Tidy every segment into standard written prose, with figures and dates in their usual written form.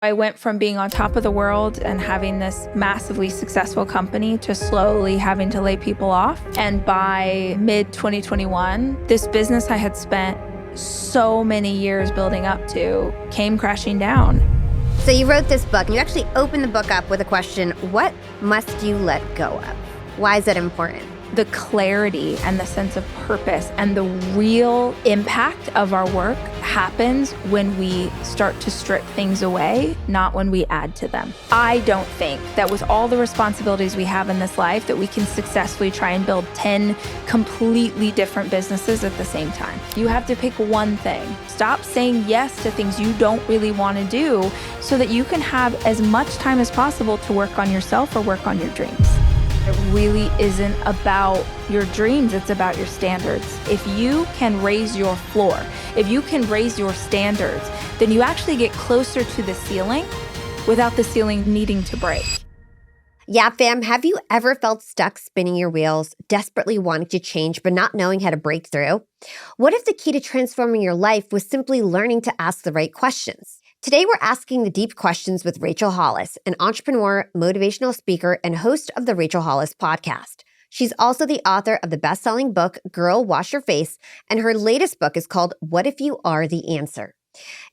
I went from being on top of the world and having this massively successful company to slowly having to lay people off. And by mid-2021, this business I had spent so many years building up to came crashing down. So you wrote this book, and you actually opened the book up with a question: what must you let go of? Why is that important? The clarity and the sense of purpose and the real impact of our work happens when we start to strip things away, not when we add to them. I don't think that with all the responsibilities we have in this life that we can successfully try and build 10 completely different businesses at the same time. You have to pick one thing. Stop saying yes to things you don't really want to do so that you can have as much time as possible to work on yourself or work on your dreams. It really isn't about your dreams, it's about your standards. If you can raise your floor, if you can raise your standards, then you actually get closer to the ceiling without the ceiling needing to break. Yeah, fam, have you ever felt stuck spinning your wheels, desperately wanting to change but not knowing how to break through? What if the key to transforming your life was simply learning to ask the right questions? Today, we're asking the deep questions with Rachel Hollis, an entrepreneur, motivational speaker, and host of the Rachel Hollis podcast. She's also the author of the best-selling book, Girl, Wash Your Face, and her latest book is called What If You Are the Answer?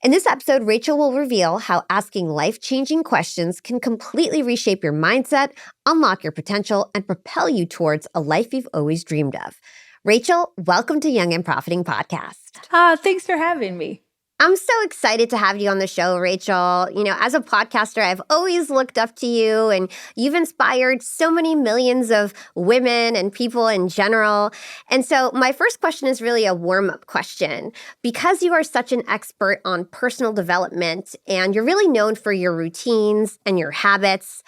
In this episode, Rachel will reveal how asking life-changing questions can completely reshape your mindset, unlock your potential, and propel you towards a life you've always dreamed of. Rachel, welcome to Young and Profiting Podcast. Thanks for having me. I'm so excited to have you on the show, Rachel. You know, as a podcaster, I've always looked up to you, and you've inspired so many millions of women and people in general. And so my first question is really a warm-up question. Because you are such an expert on personal development and you're really known for your routines and your habits,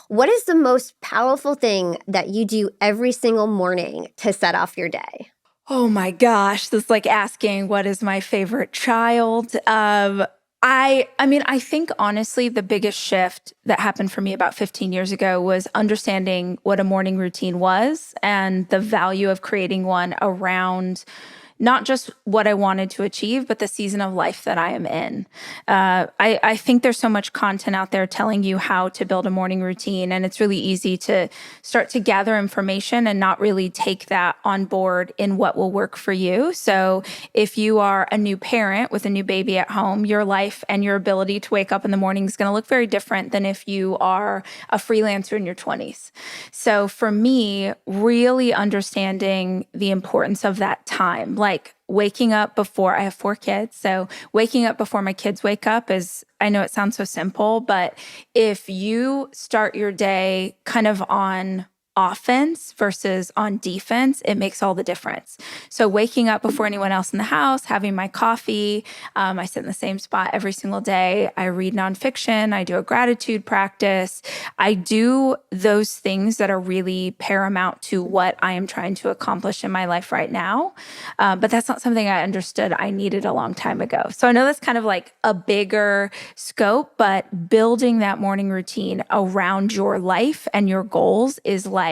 what is the most powerful thing that you do every single morning to set off your day? Oh my gosh, that's like asking what is my favorite child. I think honestly the biggest shift that happened for me about 15 years ago was understanding what a morning routine was and the value of creating one around not just what I wanted to achieve, but the season of life that I am in. I think there's so much content out there telling you how to build a morning routine, and it's really easy to start to gather information and not really take that on board in what will work for you. So if you are a new parent with a new baby at home, your life and your ability to wake up in the morning is going to look very different than if you are a freelancer in your 20s. So for me, really understanding the importance of that time, like waking up before, I have 4 kids, so waking up before my kids wake up is, I know it sounds so simple, but if you start your day kind of on offense versus on defense, it makes all the difference. So waking up before anyone else in the house, having my coffee, I sit in the same spot every single day. I read nonfiction. I do a gratitude practice. I do those things that are really paramount to what I am trying to accomplish in my life right now. But that's not something I understood I needed a long time ago. So I know that's kind of like a bigger scope, but building that morning routine around your life and your goals is like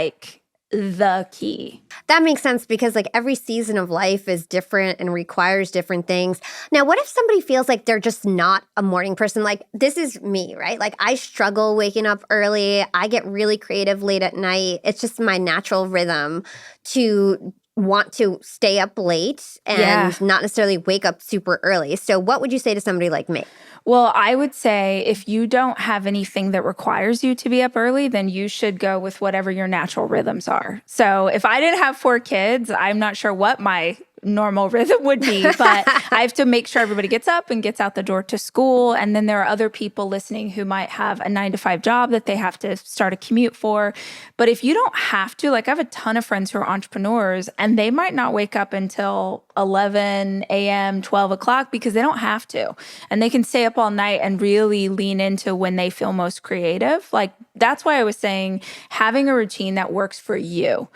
the key. That makes sense because like every season of life is different and requires different things. Now, what if somebody feels like they're just not a morning person? Like this is me, right? Like I struggle waking up early. I get really creative late at night. It's just my natural rhythm to want to stay up late and not necessarily wake up super early. So what would you say to somebody like me? Well, I would say if you don't have anything that requires you to be up early, then you should go with whatever your natural rhythms are. So if I didn't have 4 kids, I'm not sure what my normal rhythm would be, but I have to make sure everybody gets up and gets out the door to school. And then there are other people listening who might have a 9-to-5 job that they have to start a commute for. But if you don't have to, like I have a ton of friends who are entrepreneurs and they might not wake up until 11 a.m., 12 o'clock because they don't have to. And they can stay up all night and really lean into when they feel most creative. Like that's why I was saying having a routine that works for you.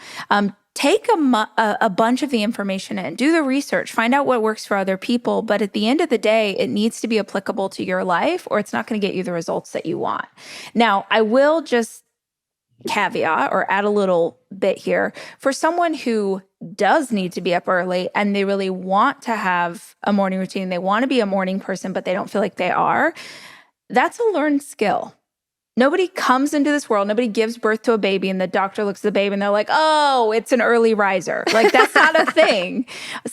Take a bunch of the information in, do the research, find out what works for other people. But at the end of the day, it needs to be applicable to your life or it's not going to get you the results that you want. Now, I will just caveat or add a little bit here. For someone who does need to be up early and they really want to have a morning routine, they want to be a morning person, but they don't feel like they are, that's a learned skill. Nobody comes into this world, nobody gives birth to a baby, and the doctor looks at the baby and they're like, oh, it's an early riser. Like, that's not a thing.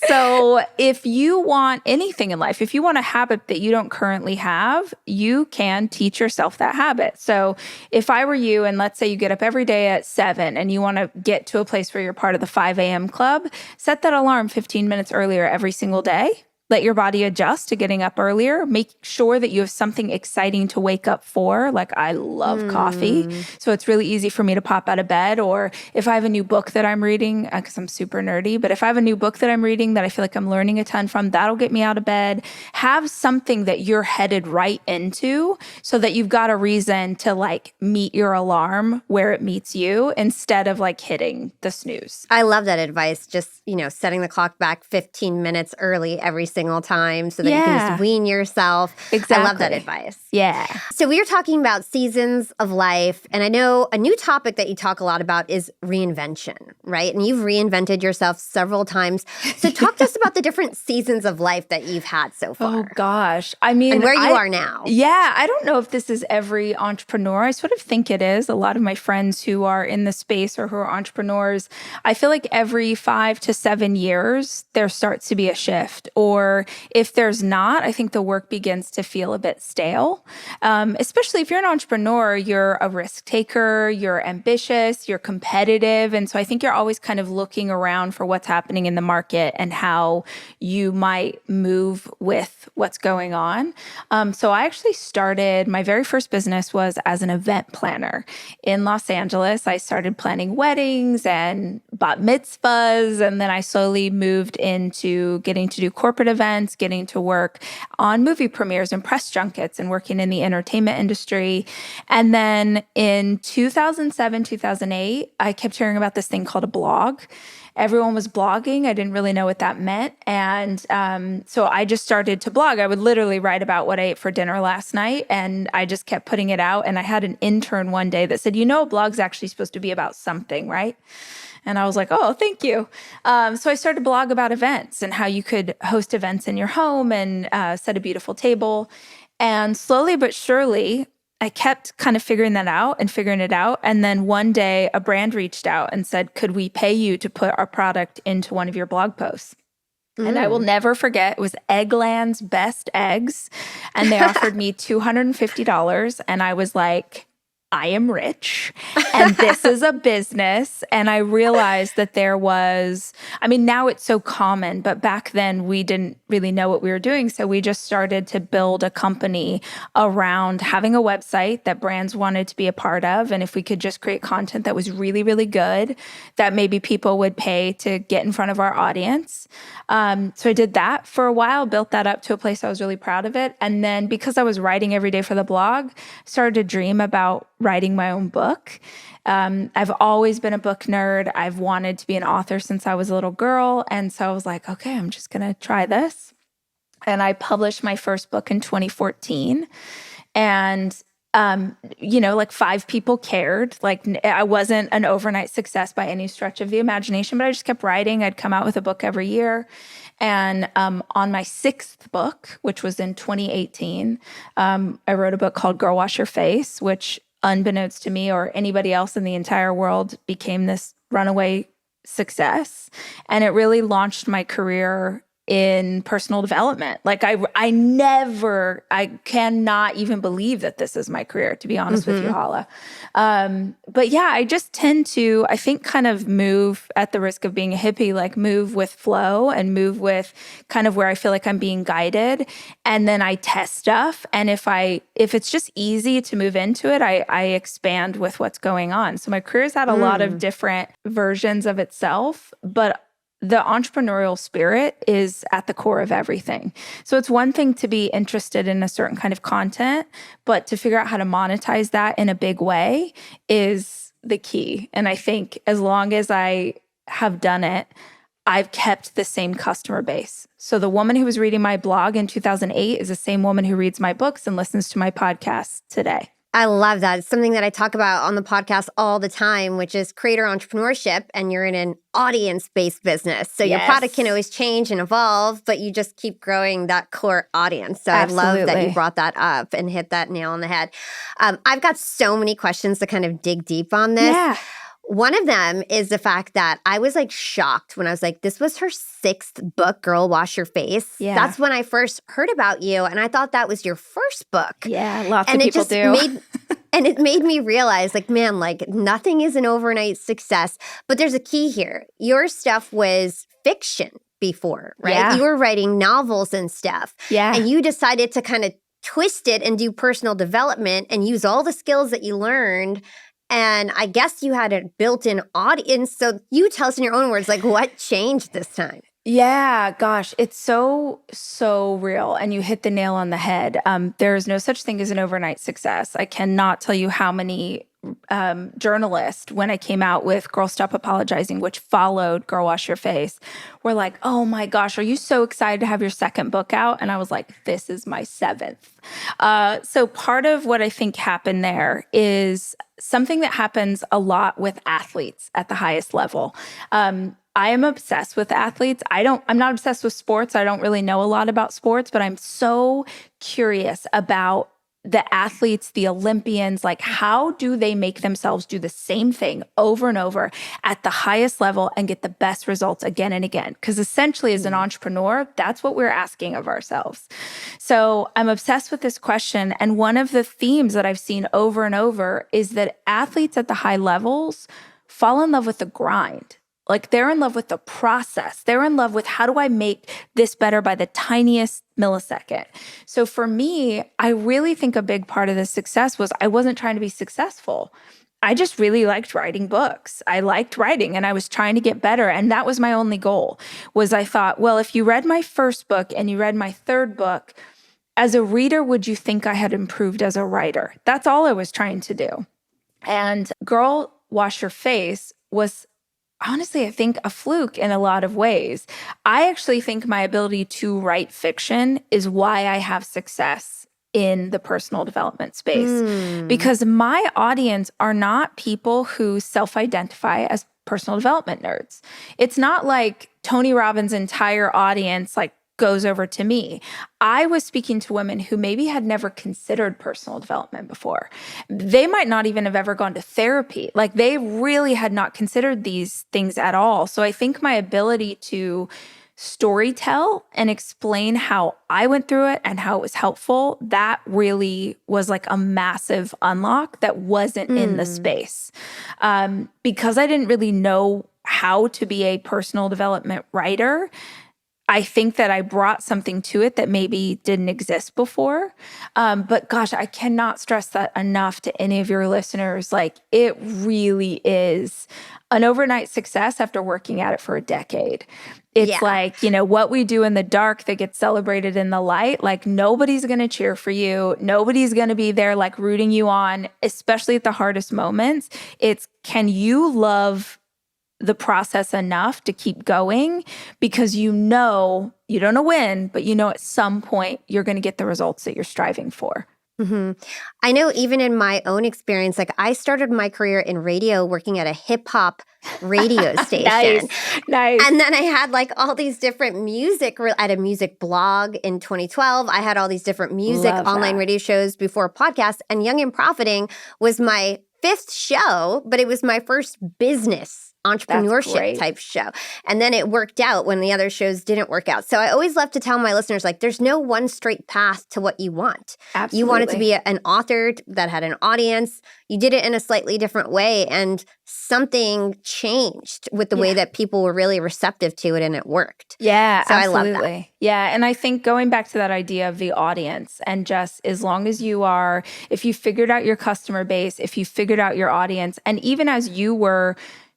So if you want anything in life, if you want a habit that you don't currently have, you can teach yourself that habit. So if I were you, and let's say you get up every day at 7 and you want to get to a place where you're part of the 5 a.m. club, set that alarm 15 minutes earlier every single day. Let your body adjust to getting up earlier. Make sure that you have something exciting to wake up for. Like, I love coffee, so it's really easy for me to pop out of bed. Or if I have a new book that I'm reading, because I'm super nerdy, but if I have a new book that I'm reading that I feel like I'm learning a ton from, that'll get me out of bed. Have something that you're headed right into so that you've got a reason to like meet your alarm where it meets you instead of like hitting the snooze. I love that advice. Just, setting the clock back 15 minutes early every single time so that you can just wean yourself. Exactly. I love that advice. Yeah. So we were talking about seasons of life, and I know a new topic that you talk a lot about is reinvention, right? And you've reinvented yourself several times. So talk to us about the different seasons of life that you've had so far. Oh gosh. I mean, and where you are now. Yeah. I don't know if this is every entrepreneur. I sort of think it is. A lot of my friends who are in the space or who are entrepreneurs, I feel like every 5 to 7 years, there starts to be a shift. Or if there's not, I think the work begins to feel a bit stale. Especially if you're an entrepreneur, you're a risk taker, you're ambitious, you're competitive. And so I think you're always kind of looking around for what's happening in the market and how you might move with what's going on. So I actually started, my very first business was as an event planner in Los Angeles. I started planning weddings and bat mitzvahs, and then I slowly moved into getting to do corporate events, getting to work on movie premieres and press junkets and working in the entertainment industry. And then in 2007, 2008, I kept hearing about this thing called a blog. Everyone was blogging. I didn't really know what that meant. And so I just started to blog. I would literally write about what I ate for dinner last night, and I just kept putting it out. And I had an intern one day that said, a blog's actually supposed to be about something, right? And I was like, oh, thank you. So I started to blog about events and how you could host events in your home and set a beautiful table. And slowly but surely, I kept kind of figuring it out. And then one day a brand reached out and said, could we pay you to put our product into one of your blog posts? And I will never forget, it was Eggland's Best Eggs. And they offered me $250. And I was like, I am rich and this is a business. And I realized that there was, now it's so common, but back then we didn't really know what we were doing. So we just started to build a company around having a website that brands wanted to be a part of. And if we could just create content that was really, really good, that maybe people would pay to get in front of our audience. So I did that for a while, built that up to a place I was really proud of it. And then because I was writing every day for the blog, started to dream about writing my own book. I've always been a book nerd. I've wanted to be an author since I was a little girl. And so I was like, okay, I'm just going to try this. And I published my first book in 2014. And like 5 people cared. Like I wasn't an overnight success by any stretch of the imagination, but I just kept writing. I'd come out with a book every year. And on my 6th book, which was in 2018, I wrote a book called Girl Wash Your Face, which unbeknownst to me or anybody else in the entire world became this runaway success. And it really launched my career in personal development. Like I cannot even believe that this is my career, to be honest with you, Hala. But yeah, I just tend to, I think, kind of move at the risk of being a hippie, like move with flow and move with kind of where I feel like I'm being guided. And then I test stuff. And if it's just easy to move into it, I expand with what's going on. So my career's had a lot of different versions of itself, but the entrepreneurial spirit is at the core of everything. So it's one thing to be interested in a certain kind of content, but to figure out how to monetize that in a big way is the key. And I think as long as I have done it, I've kept the same customer base. So the woman who was reading my blog in 2008 is the same woman who reads my books and listens to my podcast today. I love that. It's something that I talk about on the podcast all the time, which is creator entrepreneurship, and you're in an audience-based business. So your product can Yes. always change and evolve, but you just keep growing that core audience. So I love that you Absolutely. brought that up and hit that nail on the head. I've got so many questions to kind of dig deep on this. Yeah. One of them is the fact that I was like shocked when I was like, this was her 6th book, Girl Wash Your Face. Yeah. That's when I first heard about you, and I thought that was your first book. Yeah, lots And of it people just do. and it made me realize, like, man, like nothing is an overnight success. But there's a key here. Your stuff was fiction before, right? Yeah. You were writing novels and stuff. Yeah. And you decided to kind of twist it and do personal development and use all the skills that you learned. And I guess you had a built-in audience. So you tell us in your own words, like, what changed this time? Yeah, gosh, it's so real. And you hit the nail on the head. There is no such thing as an overnight success. I cannot tell you how many journalists, when I came out with Girl Stop Apologizing, which followed Girl Wash Your Face, were like, oh my gosh, are you so excited to have your 2nd book out? And I was like, this is my 7th. So part of what I think happened there is something that happens a lot with athletes at the highest level. I am obsessed with athletes. I'm not obsessed with sports. I don't really know a lot about sports, but I'm so curious about the athletes, the Olympians. Like, how do they make themselves do the same thing over and over at the highest level and get the best results again and again? Because essentially, as an entrepreneur, that's what we're asking of ourselves. So I'm obsessed with this question. And one of the themes that I've seen over and over is that athletes at the high levels fall in love with the grind. Like, they're in love with the process. They're in love with, how do I make this better by the tiniest millisecond? So for me, I really think a big part of the success was I wasn't trying to be successful. I just really liked writing books. I liked writing, and I was trying to get better. And that was my only goal. Was I thought, well, if you read my first book and you read my 3rd book, as a reader, would you think I had improved as a writer? That's all I was trying to do. And Girl Wash Your Face was, honestly, I think, a fluke in a lot of ways. I actually think my ability to write fiction is why I have success in the personal development space. Because my audience are not people who self-identify as personal development nerds. It's not like Tony Robbins' entire audience like goes over to me. I was speaking to women who maybe had never considered personal development before. They might not even have ever gone to therapy. Like, they really had not considered these things at all. So I think my ability to storytell and explain how I went through it and how it was helpful, that really was like a massive unlock that wasn't in the space. Because I didn't really know how to be a personal development writer, I think that I brought something to it that maybe didn't exist before. But gosh, I cannot stress that enough to any of your listeners. Like, it really is an overnight success after working at it for a decade. It's like, what we do in the dark that gets celebrated in the light. Like, nobody's going to cheer for you. Nobody's going to be there like rooting you on, especially at the hardest moments. It's, can you love the process enough to keep going, because you don't know when, but at some point you're going to get the results that you're striving for. I know, even in my own experience, like, I started my career in radio working at a hip hop radio station. Nice. And then I had like all these different music. I had a music blog in 2012. I had all these different music online radio shows before podcasts. And Young and Profiting was my 5th show, but it was my first business entrepreneurship type show. And then it worked out when the other shows didn't work out. So I always love to tell my listeners, like, there's no one straight path to what you want. Absolutely. You wanted to be an author that had an audience. You did it in a slightly different way, and something changed with the way that people were really receptive to it, and it worked. Yeah, so absolutely. I love that. Yeah, and I think going back to that idea of the audience, and just as long as if you figured out your customer base, if you figured out your audience, and even as you were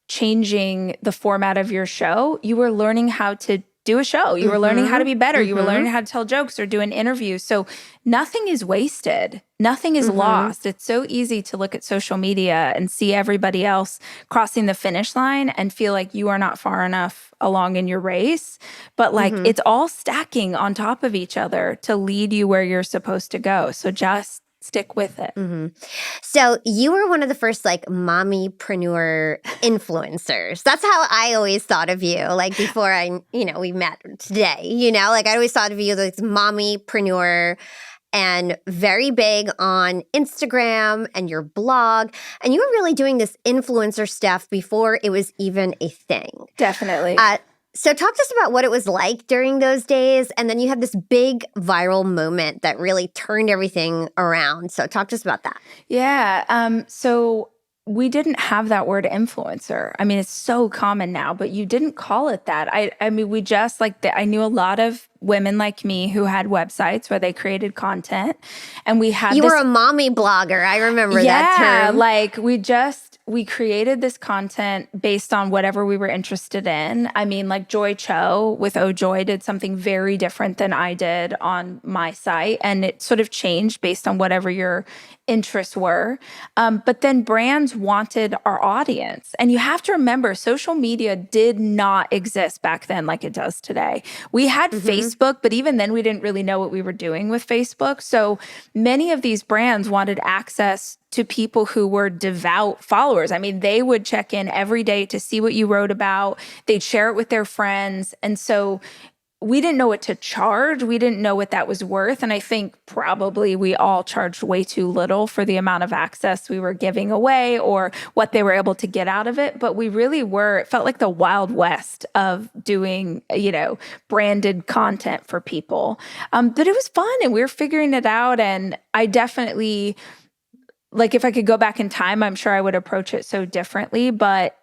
changing the format of your show, you were learning how to do a show. You were learning how to be better. You were learning how to tell jokes or do an interview. So nothing is wasted. Nothing is lost. It's so easy to look at social media and see everybody else crossing the finish line and feel like you are not far enough along in your race. But like, it's all stacking on top of each other to lead you where you're supposed to go. So just stick with it. So you were one of the first like mommypreneur influencers. That's how I always thought of you. Like before we met today, like I always thought of you as this mommypreneur and very big on Instagram and your blog. And you were really doing this influencer stuff before it was even a thing. Definitely. So talk to us about what it was like during those days. And then you had this big viral moment that really turned everything around. So talk to us about that. Yeah. So we didn't have that word influencer. I mean, it's so common now, but you didn't call it that. I mean, we just I knew a lot of women like me who had websites where they created content, and we had You were a mommy blogger. I remember that term. Yeah, like we created this content based on whatever we were interested in. I mean, like Joy Cho with Oh Joy did something very different than I did on my site. And it sort of changed based on whatever your interests were. But then brands wanted our audience. And you have to remember, social media did not exist back then like it does today. We had Facebook, but even then we didn't really know what we were doing with Facebook. So many of these brands wanted access to people who were devout followers. I mean, they would check in every day to see what you wrote about. They'd share it with their friends. And so we didn't know what to charge. We didn't know what that was worth. And I think probably we all charged way too little for the amount of access we were giving away or what they were able to get out of it. But we really it felt like the Wild West of doing, branded content for people. But it was fun and we were figuring it out. And I definitely, like, if I could go back in time, I'm sure I would approach it so differently. But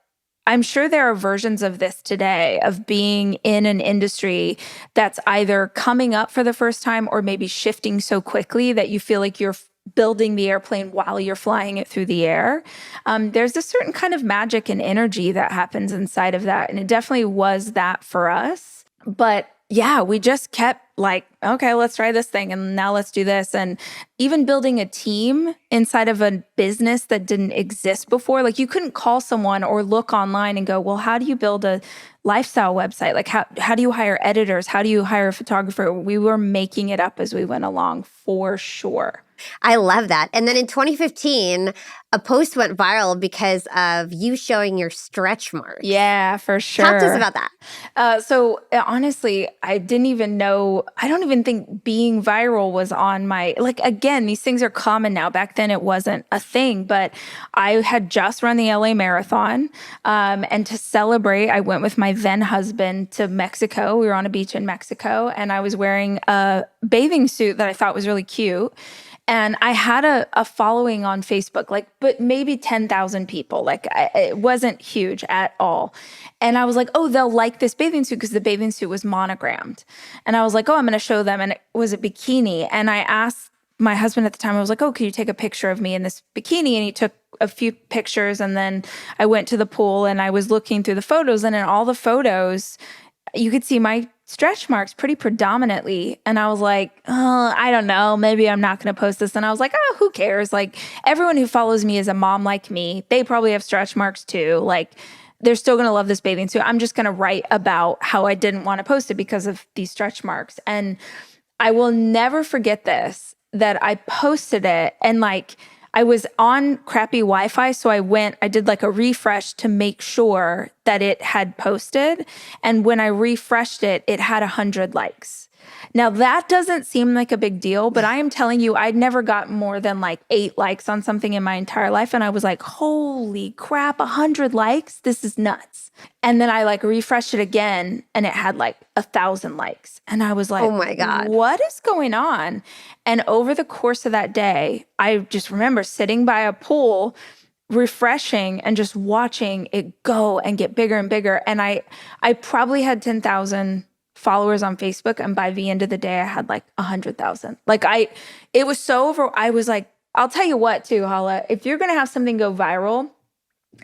I'm sure there are versions of this today of being in an industry that's either coming up for the first time or maybe shifting so quickly that you feel like you're building the airplane while you're flying it through the air. There's a certain kind of magic and energy that happens inside of that. And it definitely was that for us. But yeah, we just kept like, okay, let's try this thing. And now let's do this. And even building a team inside of a business that didn't exist before, like you couldn't call someone or look online and go, well, how do you build a lifestyle website? Like how do you hire editors? How do you hire a photographer? We were making it up as we went along for sure. I love that. And then in 2015, a post went viral because of you showing your stretch marks. Yeah, for sure. Talk to us about that. So honestly, I don't even think being viral was on my, like, again, these things are common now. Back then it wasn't a thing, but I had just run the LA Marathon. And to celebrate, I went with my then husband to Mexico. We were on a beach in Mexico and I was wearing a bathing suit that I thought was really cute. And I had a following on Facebook, but maybe 10,000 people. It wasn't huge at all. And I was like, oh, they'll like this bathing suit because the bathing suit was monogrammed. And I was like, oh, I'm going to show them. And it was a bikini. And I asked my husband at the time, I was like, oh, can you take a picture of me in this bikini? And he took a few pictures. And then I went to the pool and I was looking through the photos. And in all the photos, you could see my stretch marks pretty predominantly. And I was like, oh, I don't know, maybe I'm not going to post this. And I was like, oh, who cares? Like everyone who follows me is a mom like me. They probably have stretch marks too. Like they're still going to love this bathing suit. I'm just going to write about how I didn't want to post it because of these stretch marks. And I will never forget this, that I posted it and I was on crappy Wi-Fi, so I did like a refresh to make sure that it had posted. And when I refreshed it, it had 100 likes. Now that doesn't seem like a big deal, but I am telling you, I'd never got more than 8 likes on something in my entire life. And I was like, holy crap, 100 likes? This is nuts. And then I refreshed it again and it had 1,000 likes. And I was like, oh my God, what is going on? And over the course of that day, I just remember sitting by a pool, refreshing and just watching it go and get bigger and bigger. And I probably had 10,000 followers on Facebook. And by the end of the day, I had 100,000. It was so I was like, I'll tell you what too, Hala, if you're going to have something go viral,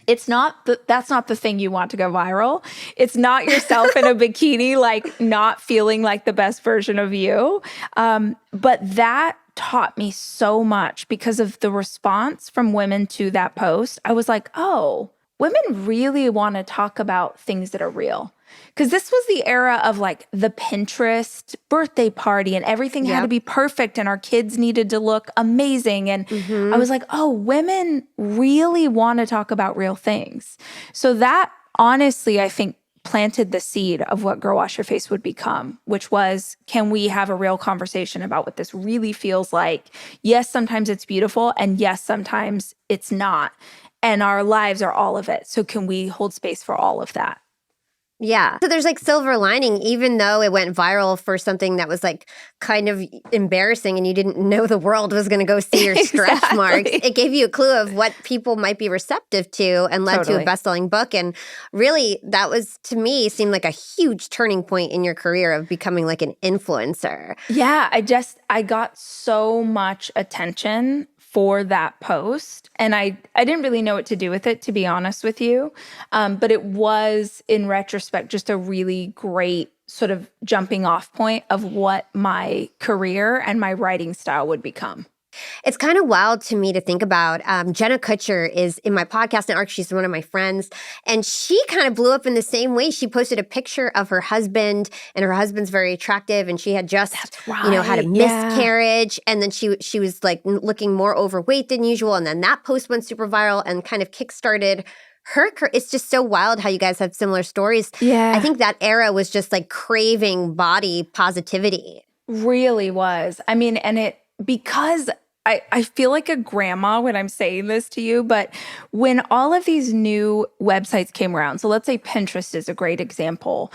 that's not the thing you want to go viral. It's not yourself in a bikini, not feeling like the best version of you. But that taught me so much because of the response from women to that post. I was like, oh, women really want to talk about things that are real. Because this was the era of like the Pinterest birthday party and everything had to Yep. be perfect and our kids needed to look amazing. And I was like, oh, women really want to talk about real things. So that honestly, I think planted the seed of what Girl Wash Your Face would become, which was, can we have a real conversation about what this really feels like? Yes, sometimes it's beautiful. And yes, sometimes it's not. And our lives are all of it. So can we hold space for all of that? Yeah. So there's like silver lining, even though it went viral for something that was like kind of embarrassing and you didn't know the world was going to go see your stretch marks. It gave you a clue of what people might be receptive to and led to a best-selling book. And really, that was, to me, seemed like a huge turning point in your career of becoming like an influencer. Yeah, I got so much attention for that post. And I didn't really know what to do with it, to be honest with you. But it was, in retrospect, just a really great sort of jumping off point of what my career and my writing style would become. It's kind of wild to me to think about. Jenna Kutcher is in my podcast network. She's one of my friends. And she kind of blew up in the same way. She posted a picture of her husband, and her husband's very attractive. And she had just, had a miscarriage. And then she was like looking more overweight than usual. And then that post went super viral and kind of kickstarted her. It's just so wild how you guys have similar stories. Yeah. I think that era was just like craving body positivity. Really was. I mean, and because I feel like a grandma when I'm saying this to you, but when all of these new websites came around, so let's say Pinterest is a great example,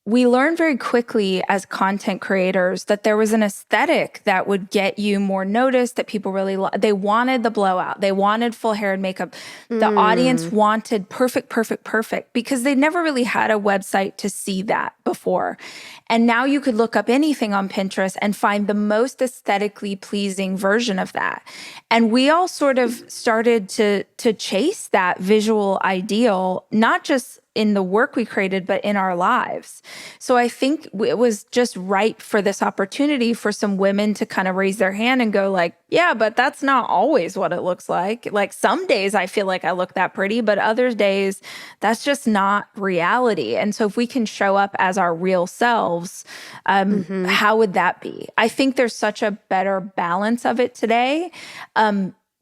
we learned very quickly as content creators that there was an aesthetic that would get you more noticed, that people really, they wanted the blowout. They wanted full hair and makeup. The audience wanted perfect, because they never really had a website to see that before. And now you could look up anything on Pinterest and find the most aesthetically pleasing version of that. And we all sort of started to chase that visual ideal, not just in the work we created, but in our lives. So I think it was just ripe for this opportunity for some women to kind of raise their hand and go like, yeah, but that's not always what it looks like. Like some days I feel like I look that pretty, but other days that's just not reality. And so if we can show up as our real selves, how would that be? I think there's such a better balance of it today.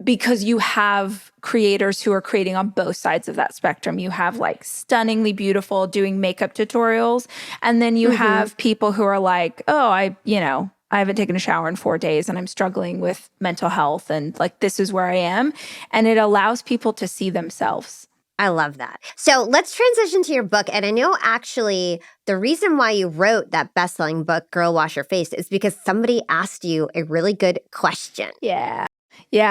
Because you have creators who are creating on both sides of that spectrum. You have like stunningly beautiful doing makeup tutorials. And then you have people who are like, oh, I haven't taken a shower in 4 days and I'm struggling with mental health. And like, this is where I am. And it allows people to see themselves. I love that. So let's transition to your book. And I know actually the reason why you wrote that best-selling book, Girl Wash Your Face, is because somebody asked you a really good question. Yeah.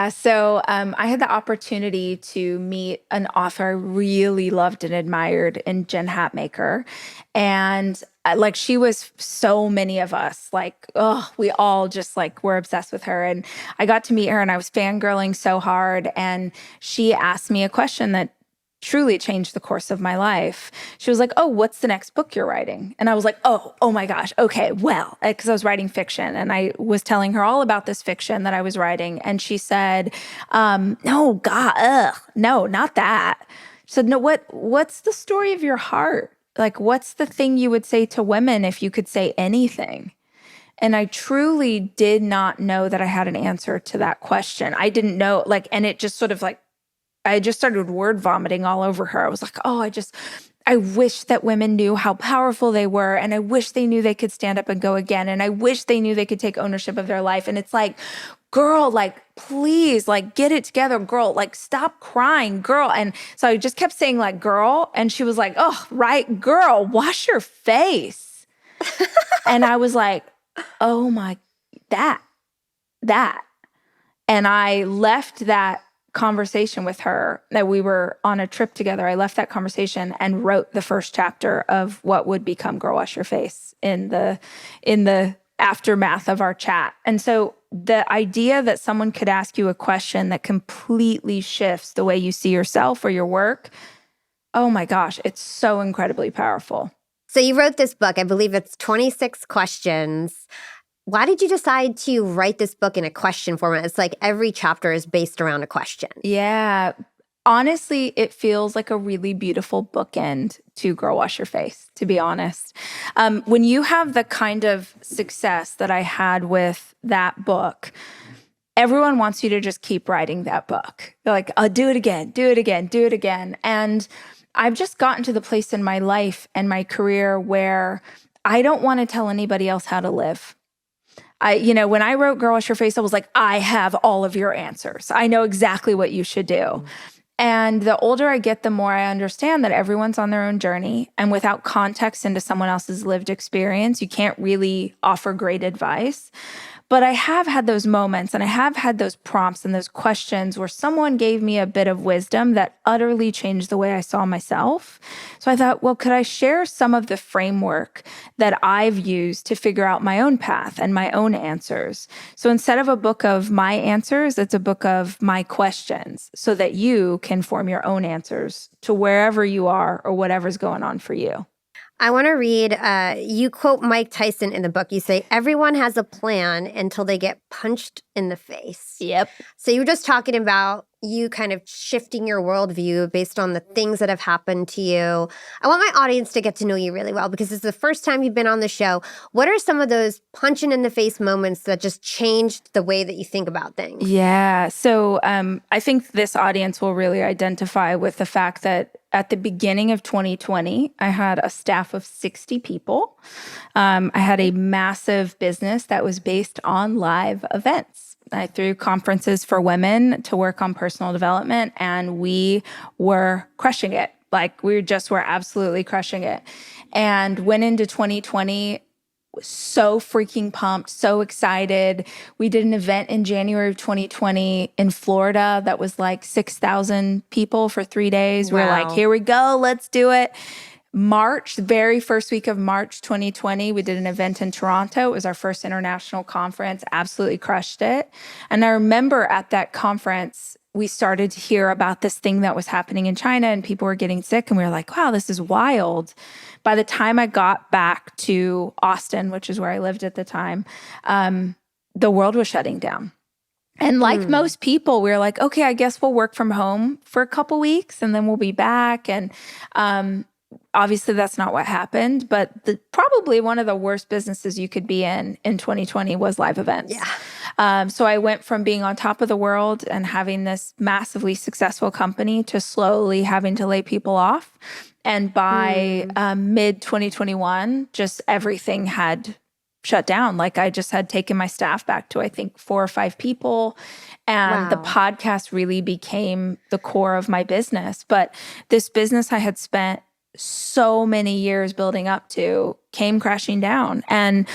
So I had the opportunity to meet an author I really loved and admired in Jen Hatmaker. And like she was so many of us, like, we all just like were obsessed with her. And I got to meet her and I was fangirling so hard. And she asked me a question that truly changed the course of my life. She was like, oh, what's the next book you're writing? And I was like, oh my gosh. Okay, well, because I was writing fiction and I was telling her all about this fiction that I was writing. And she said, no, God, no, not that. She said, no, what's the story of your heart? Like, what's the thing you would say to women if you could say anything? And I truly did not know that I had an answer to that question. I didn't know, like, and it just sort of like, I just started word vomiting all over her. I was like, I wish that women knew how powerful they were. And I wish they knew they could stand up and go again. And I wish they knew they could take ownership of their life. And it's like, girl, like, please, like, get it together, girl, like, stop crying, girl. And so I just kept saying like, girl. And she was like, oh, right, girl, wash your face. And I was like, oh my, that. And I left that conversation with her, that we were on a trip together. I left that conversation and wrote the first chapter of what would become Girl Wash Your Face in the aftermath of our chat. And so the idea that someone could ask you a question that completely shifts the way you see yourself or your work, oh my gosh, it's so incredibly powerful. So you wrote this book. I believe it's 26 questions. Why did you decide to write this book in a question format? It's like every chapter is based around a question. Yeah. honestly, it feels like a really beautiful bookend to Girl Wash Your Face, to be honest. When you have the kind of success that I had with that book, everyone wants you to just keep writing that book. They're like, oh, do it again, do it again, do it again. And I've just gotten to the place in my life and my career where I don't want to tell anybody else how to live. When I wrote Girl Wash Your Face, I was like, I have all of your answers. I know exactly what you should do. And the older I get, the more I understand that everyone's on their own journey. And without context into someone else's lived experience, you can't really offer great advice. But I have had those moments and I have had those prompts and those questions where someone gave me a bit of wisdom that utterly changed the way I saw myself. So I thought, well, could I share some of the framework that I've used to figure out my own path and my own answers? So instead of a book of my answers, it's a book of my questions so that you can form your own answers to wherever you are or whatever's going on for you. I want to read, you quote Mike Tyson in the book. You say, everyone has a plan until they get punched in the face. Yep. So you were just talking about you kind of shifting your worldview based on the things that have happened to you. I want my audience to get to know you really well because it's the first time you've been on the show. What are some of those punching in the face moments that just changed the way that you think about things? Yeah. So I think this audience will really identify with the fact that at the beginning of 2020, I had a staff of 60 people. I had a massive business that was based on live events. I threw conferences for women to work on personal development, and we were crushing it. Like we were absolutely crushing it. And went into 2020 so freaking pumped, so excited. We did an event in January of 2020 in Florida that was like 6,000 people for 3 days. Wow. We're like, here we go, let's do it. March, the very first week of March 2020, we did an event in Toronto. It was our first international conference, absolutely crushed it. And I remember at that conference, we started to hear about this thing that was happening in China and people were getting sick. And we were like, wow, this is wild. By the time I got back to Austin, which is where I lived at the time, the world was shutting down. And like most people, we were like, okay, I guess we'll work from home for a couple weeks and then we'll be back. And obviously that's not what happened, but probably one of the worst businesses you could be in 2020 was live events. Yeah. So I went from being on top of the world and having this massively successful company to slowly having to lay people off. And by mid 2021, just everything had shut down. Like I just had taken my staff back to, I think, 4 or 5 people. And the podcast really became the core of my business. But this business I had spent so many years building up to came crashing down. And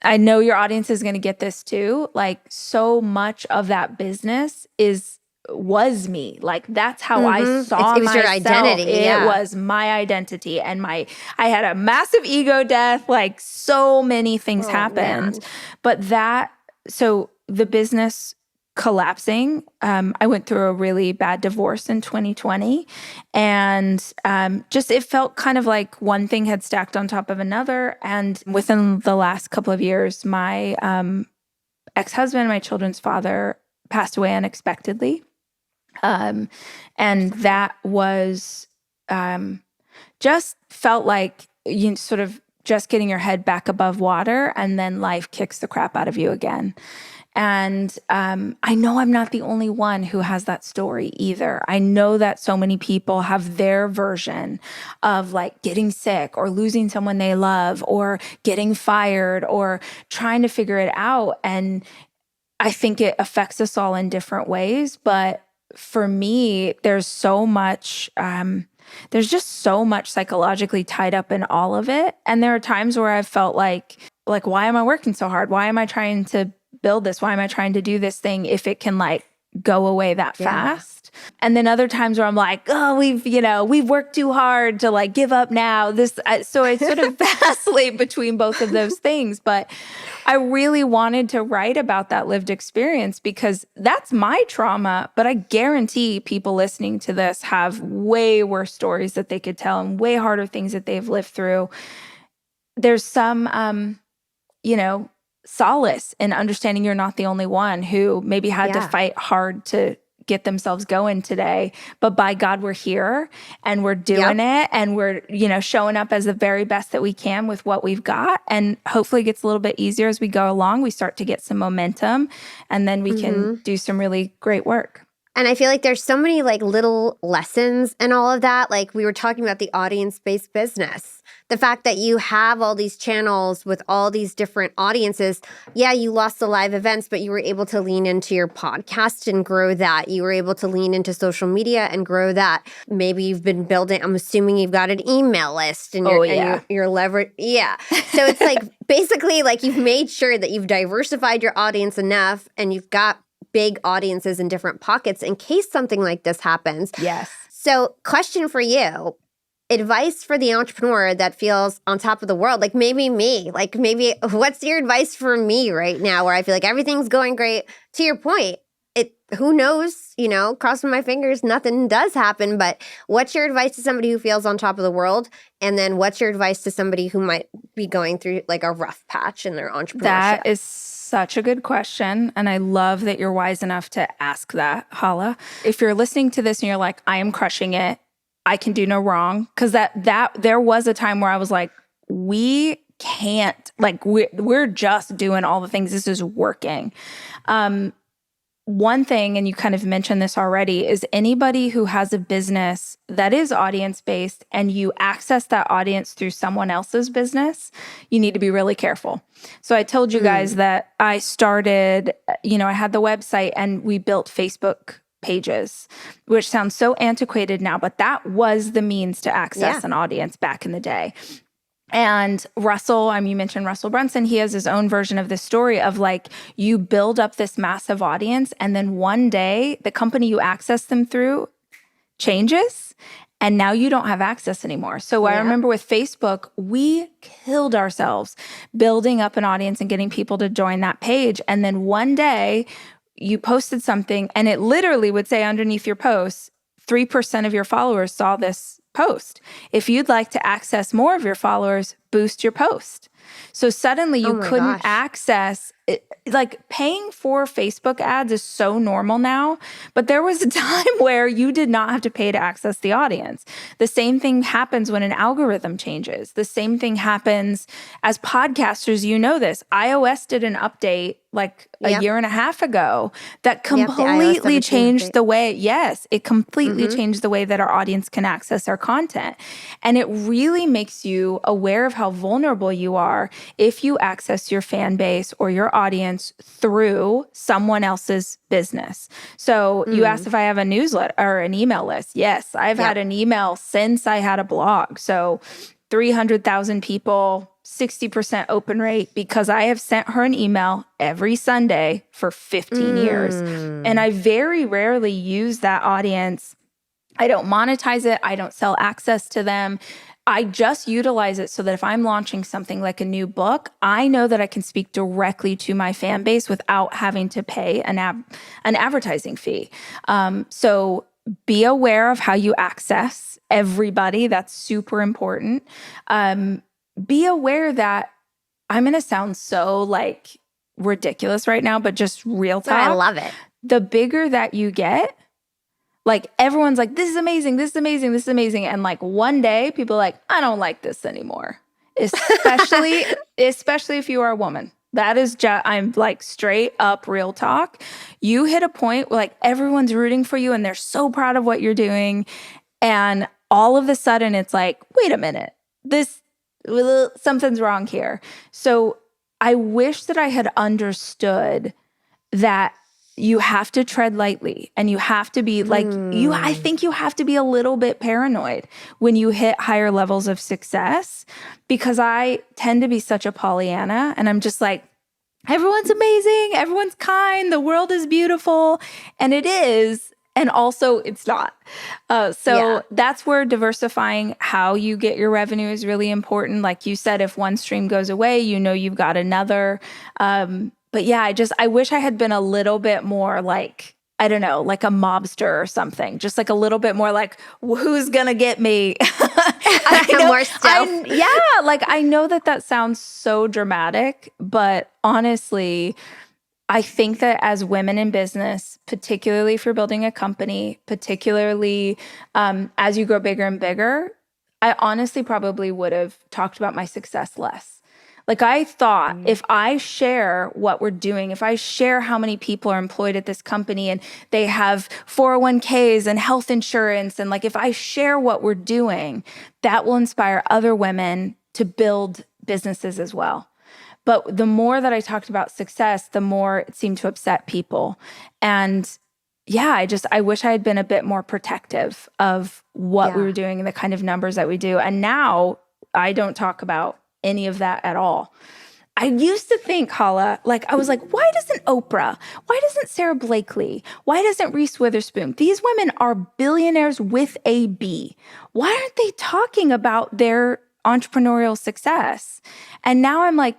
I know your audience is going to get this too. Like so much of that business was me. Like that's how I saw it was myself. your identity. It was my identity. And I had a massive ego death. Like so many things happened. Man. But so the business collapsing, I went through a really bad divorce in 2020. And just it felt kind of like one thing had stacked on top of another. And within the last couple of years, my ex-husband, my children's father, passed away unexpectedly. And that was just felt like you sort of just getting your head back above water and then life kicks the crap out of you again. And I know I'm not the only one who has that story either. I know that so many people have their version of like getting sick or losing someone they love or getting fired or trying to figure it out. And I think it affects us all in different ways. But for me, there's just so much psychologically tied up in all of it. And there are times where I've felt like, why am I working so hard? Why am I trying to build this? Why am I trying to do this thing if it can like go away that fast? And then other times where I'm like, oh, we've worked too hard to like give up now. So I sort of vacillate between both of those things. But I really wanted to write about that lived experience because that's my trauma. But I guarantee people listening to this have way worse stories that they could tell and way harder things that they've lived through. There's some, solace in understanding you're not the only one who maybe had to fight hard to get themselves going today. But by God, we're here and we're doing it, and we're, showing up as the very best that we can with what we've got. And hopefully it gets a little bit easier as we go along. We start to get some momentum, and then we can do some really great work. And I feel like there's so many like little lessons and all of that. Like we were talking about the audience-based business. The fact that you have all these channels with all these different audiences. Yeah, you lost the live events, but you were able to lean into your podcast and grow that. You were able to lean into social media and grow that. Maybe you've been building, I'm assuming you've got an email list and you're leverage. Yeah. So it's like basically like you've made sure that you've diversified your audience enough and you've got big audiences in different pockets in case something like this happens. Yes. So question for you, advice for the entrepreneur that feels on top of the world, like maybe me, like maybe what's your advice for me right now where I feel like everything's going great? To your point, who knows, crossing my fingers, nothing does happen, but what's your advice to somebody who feels on top of the world? And then what's your advice to somebody who might be going through like a rough patch in their entrepreneurship? That is such a good question. And I love that you're wise enough to ask that, Hala. If you're listening to this and you're like, I am crushing it, I can do no wrong. Because there was a time where I was like, we can't, like we're just doing all the things. This is working. One thing, and you kind of mentioned this already, is anybody who has a business that is audience-based and you access that audience through someone else's business, you need to be really careful. So I told you guys that I started, I had the website and we built Facebook pages, which sounds so antiquated now, but that was the means to access an audience back in the day. And Russell, you mentioned Russell Brunson, he has his own version of this story of like, you build up this massive audience and then one day the company you access them through changes and now you don't have access anymore. So I remember with Facebook, we killed ourselves building up an audience and getting people to join that page. And then one day you posted something and it literally would say underneath your post, 3% of your followers saw this post. If you'd like to access more of your followers, boost your post. So suddenly you couldn't access it. Like paying for Facebook ads is so normal now, but there was a time where you did not have to pay to access the audience. The same thing happens when an algorithm changes. The same thing happens as podcasters, this. iOS did an update like a year and a half ago that completely changed the way, it completely changed the way that our audience can access our content. And it really makes you aware of how vulnerable you are if you access your fan base or your audience through someone else's business. So you asked if I have a newsletter or an email list. Yes, I've had an email since I had a blog. So 300,000 people, 60% open rate, because I have sent her an email every Sunday for 15 years. And I very rarely use that audience. I don't monetize it. I don't sell access to them. I just utilize it so that if I'm launching something like a new book, I know that I can speak directly to my fan base without having to pay an advertising fee. So be aware of how you access everybody. That's super important. Be aware that I'm going to sound so like ridiculous right now, but just real talk. I love it. The bigger that you get, like everyone's like, this is amazing, this is amazing, this is amazing. And like one day people are like, I don't like this anymore. Especially if you are a woman. That is I'm like straight up real talk. You hit a point where like everyone's rooting for you and they're so proud of what you're doing. And all of a sudden it's like, wait a minute, something's wrong here. So I wish that I had understood that you have to tread lightly and you have to be like, I think you have to be a little bit paranoid when you hit higher levels of success, because I tend to be such a Pollyanna and I'm just like, everyone's amazing, everyone's kind, the world is beautiful. And it is. And also it's not. That's where diversifying how you get your revenue is really important. Like you said, if one stream goes away, you've got another. But yeah, I wish I had been a little bit more like, I don't know, like a mobster or something. Just like a little bit more like, who's gonna get me? More stealth. Like I know that sounds so dramatic, but honestly, I think that as women in business, particularly if you're building a company, particularly as you grow bigger and bigger, I honestly probably would have talked about my success less. Like I thought if I share what we're doing, if I share how many people are employed at this company and they have 401ks and health insurance, and like if I share what we're doing, that will inspire other women to build businesses as well. But the more that I talked about success, the more it seemed to upset people. And yeah, I wish I had been a bit more protective of what we were doing and the kind of numbers that we do. And now I don't talk about any of that at all. I used to think, Hala, like I was like, why doesn't Oprah? Why doesn't Sarah Blakely? Why doesn't Reese Witherspoon? These women are billionaires with a B. Why aren't they talking about their entrepreneurial success? And now I'm like,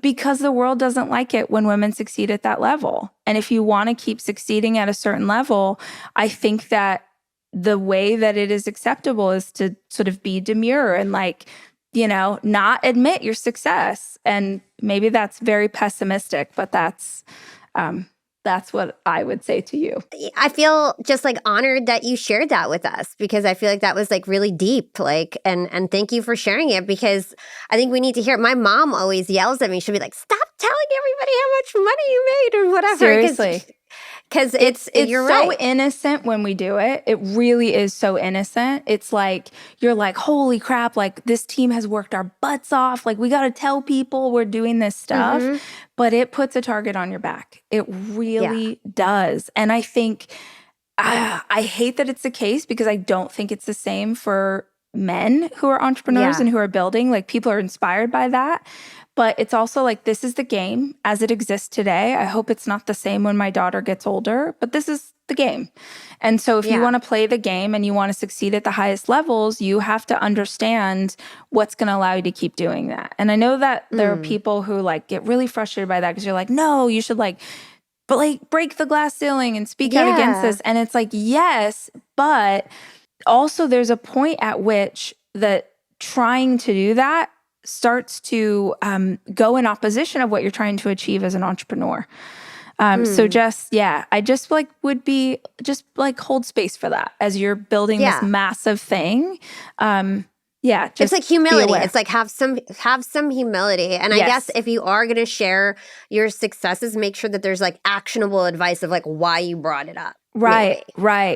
because the world doesn't like it when women succeed at that level. And if you want to keep succeeding at a certain level, I think that the way that it is acceptable is to sort of be demure and like, you know, not admit your success. And maybe that's very pessimistic, but that's what I would say to you. I feel just like honored that you shared that with us, because I feel like that was like really deep. Like, and thank you for sharing it, because I think we need to hear it. My mom always yells at me. She'll be like, "Stop telling everybody how much money you made," or whatever. Seriously. Because you're so right. innocent when we do it. It really is so innocent. It's like, you're like, holy crap, like this team has worked our butts off. Like we got to tell people we're doing this stuff, but it puts a target on your back. It really does. And I think, I hate that it's the case, because I don't think it's the same for men who are entrepreneurs and who are building. Like people are inspired by that. But it's also like, this is the game as it exists today. I hope it's not the same when my daughter gets older, but this is the game. And so if you want to play the game and you want to succeed at the highest levels, you have to understand what's going to allow you to keep doing that. And I know that there are people who like get really frustrated by that, because you're like, no, you should like, but like break the glass ceiling and speak out against this. And it's like, yes, but also there's a point at which that trying to do that starts to go in opposition of what you're trying to achieve as an entrepreneur. So just, I just like would be just like hold space for that as you're building this massive thing. Just it's like humility. It's like have some humility. And I guess if you are going to share your successes, make sure that there's like actionable advice of like why you brought it up. Right.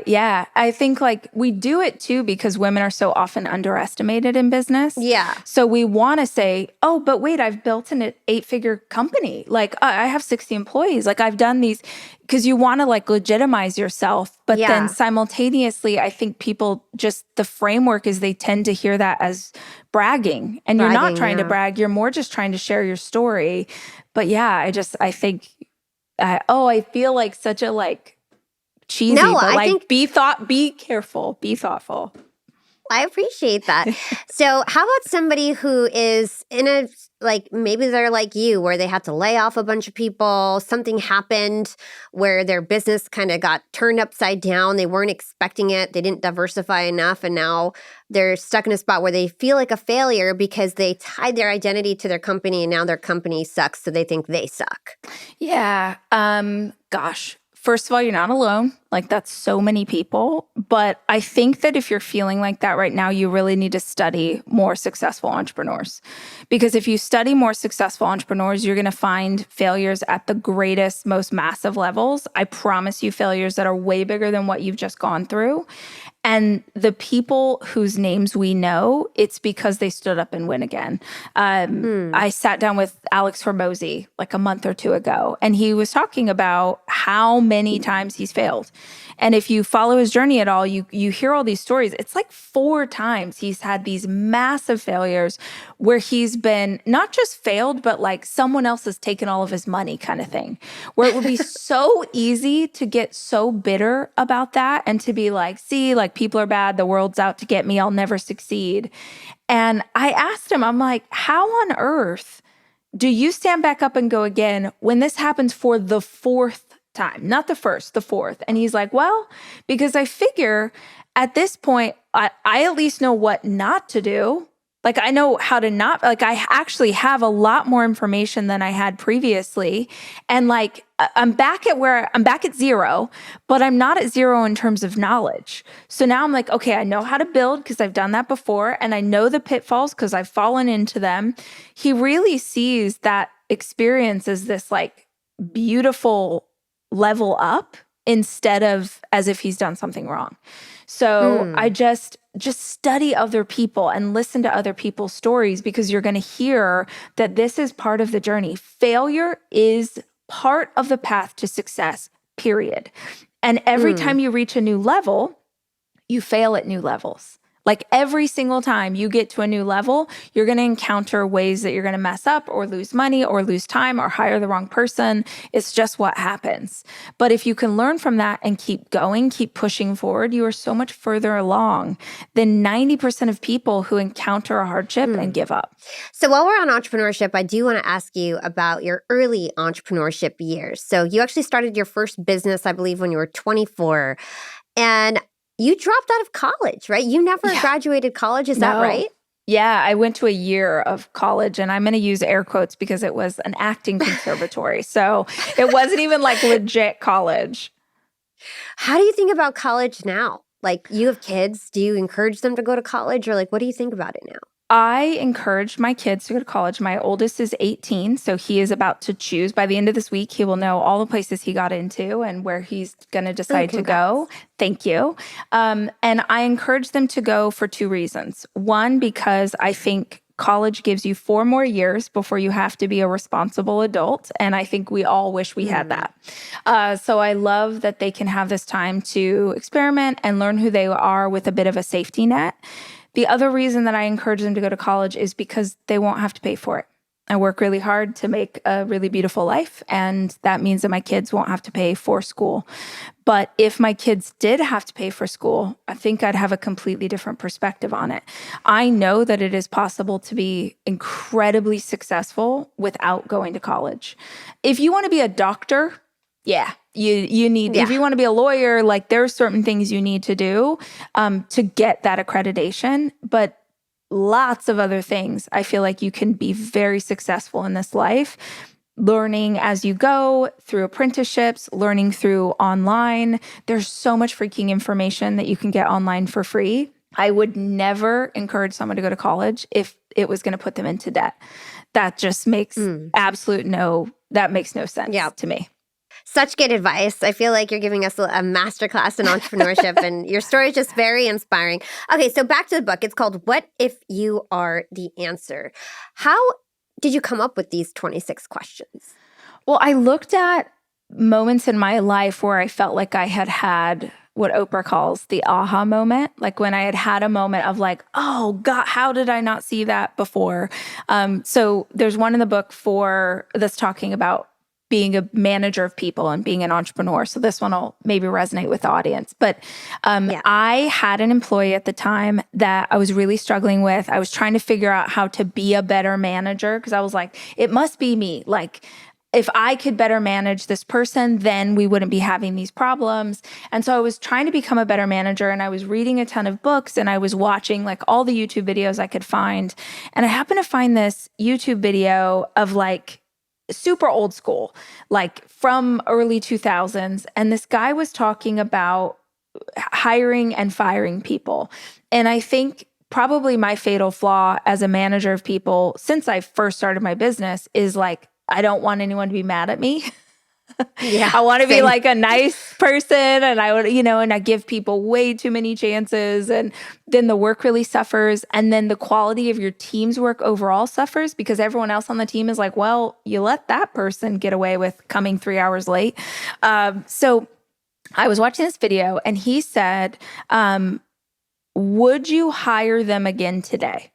Yeah. I think like we do it too because women are so often underestimated in business. Yeah. So we want to say, oh, but wait, I've built an 8-figure company. Like I have 60 employees. Like I've done these, because you want to like legitimize yourself. But then simultaneously, I think people just, the framework is they tend to hear that as bragging. And you're not trying to brag. You're more just trying to share your story. But I think, I feel like such a like, cheesy, but I like be careful, be thoughtful. I appreciate that. So how about somebody who is in a, like maybe they're like you, where they had to lay off a bunch of people, something happened where their business kind of got turned upside down, they weren't expecting it, they didn't diversify enough, and now they're stuck in a spot where they feel like a failure because they tied their identity to their company, and now their company sucks, so they think they suck. Yeah. Gosh. First of all, you're not alone. Like that's so many people. But I think that if you're feeling like that right now, you really need to study more successful entrepreneurs. Because if you study more successful entrepreneurs, you're going to find failures at the greatest, most massive levels. I promise you, failures that are way bigger than what you've just gone through. And the people whose names we know, it's because they stood up and win again. I sat down with Alex Hormozy like a month or two ago, and he was talking about how many times he's failed. And if you follow his journey at all, you hear all these stories. It's like 4 times he's had these massive failures where he's been not just failed, but like someone else has taken all of his money kind of thing, where it would be so easy to get so bitter about that and to be like, see, like people are bad, the world's out to get me, I'll never succeed. And I asked him, I'm like, how on earth do you stand back up and go again when this happens for the 4th time, not the first, the 4th? And he's like, well, because I figure at this point, I at least know what not to do. Like I know how to not, like I actually have a lot more information than I had previously. And like I'm back at zero, but I'm not at zero in terms of knowledge. So now I'm like, okay, I know how to build because I've done that before. And I know the pitfalls because I've fallen into them. He really sees that experience as this like beautiful level up instead of as if he's done something wrong. So I just study other people and listen to other people's stories because you're going to hear that this is part of the journey. Failure is part of the path to success, period. And every time you reach a new level, you fail at new levels. Like every single time you get to a new level, you're going to encounter ways that you're going to mess up or lose money or lose time or hire the wrong person. It's just what happens. But if you can learn from that and keep going, keep pushing forward, you are so much further along than 90% of people who encounter a hardship and give up. So while we're on entrepreneurship, I do want to ask you about your early entrepreneurship years. So you actually started your first business, I believe, when you were 24. And you dropped out of college, right? You never graduated college. Is that right? Yeah, I went to a year of college, and I'm going to use air quotes because it was an acting conservatory. So it wasn't even like legit college. How do you think about college now? Like you have kids. Do you encourage them to go to college, or like what do you think about it now? I encouraged my kids to go to college. My oldest is 18, so he is about to choose. By the end of this week, he will know all the places he got into and where he's going to decide to go. Thank you. And I encourage them to go for two reasons. One, because I think college gives you 4 more years before you have to be a responsible adult. And I think we all wish we had that. So I love that they can have this time to experiment and learn who they are with a bit of a safety net. The other reason that I encourage them to go to college is because they won't have to pay for it. I work really hard to make a really beautiful life, and that means that my kids won't have to pay for school. But if my kids did have to pay for school, I think I'd have a completely different perspective on it. I know that it is possible to be incredibly successful without going to college. If you want to be a doctor, you need, if you want to be a lawyer, like there are certain things you need to do to get that accreditation, but lots of other things. I feel like you can be very successful in this life, learning as you go through apprenticeships, learning through online. There's so much freaking information that you can get online for free. I would never encourage someone to go to college if it was going to put them into debt. That just makes that makes no sense to me. Such good advice. I feel like you're giving us a masterclass in entrepreneurship, and your story is just very inspiring. Okay, so back to the book. It's called What If You Are the Answer? How did you come up with these 26 questions? Well, I looked at moments in my life where I felt like I had had what Oprah calls the aha moment, like when I had had a moment of like, oh God, how did I not see that before? So there's one in the book that's talking about being a manager of people and being an entrepreneur. So this one will maybe resonate with the audience. But I had an employee at the time that I was really struggling with. I was trying to figure out how to be a better manager because I was like, it must be me. Like, if I could better manage this person, then we wouldn't be having these problems. And so I was trying to become a better manager, and I was reading a ton of books, and I was watching like all the YouTube videos I could find. And I happened to find this YouTube video of like super old school, like from early 2000s. And this guy was talking about hiring and firing people. And I think probably my fatal flaw as a manager of people since I first started my business is like, I don't want anyone to be mad at me. I want to be like a nice person, and I would, and I give people way too many chances, and then the work really suffers, and then the quality of your team's work overall suffers because everyone else on the team is like, well, you let that person get away with coming 3 hours late. So I was watching this video, and he said, would you hire them again today?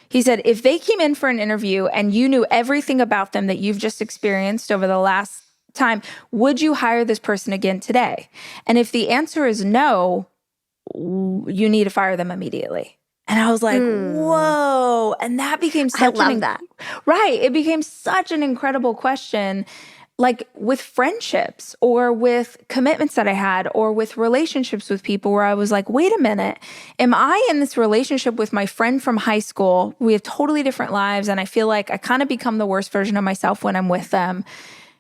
He said, if they came in for an interview and you knew everything about them that you've just experienced over the last time, would you hire this person again today? And if the answer is no, you need to fire them immediately. And I was like, whoa. And that became such I love that. Right. It became such an incredible question. like with friendships or with commitments that I had or with relationships with people where I was like, wait a minute, am I in this relationship with my friend from high school? We have totally different lives. And I feel like I kind of become the worst version of myself when I'm with them.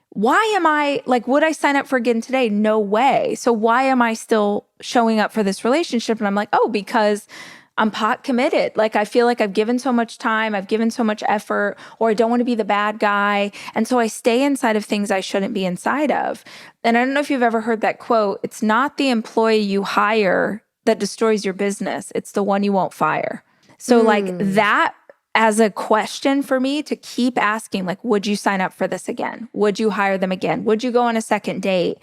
Why am I like, would I sign up for again today? No way. So why am I still showing up for this relationship? And I'm like, oh, because I'm pot committed. Like, I feel like I've given so much time, I've given so much effort, or I don't want to be the bad guy. And so I stay inside of things I shouldn't be inside of. And I don't know if you've ever heard that quote. It's not the employee you hire that destroys your business. It's the one you won't fire. So like that as a question for me to keep asking, like, would you sign up for this again? Would you hire them again? Would you go on a second date?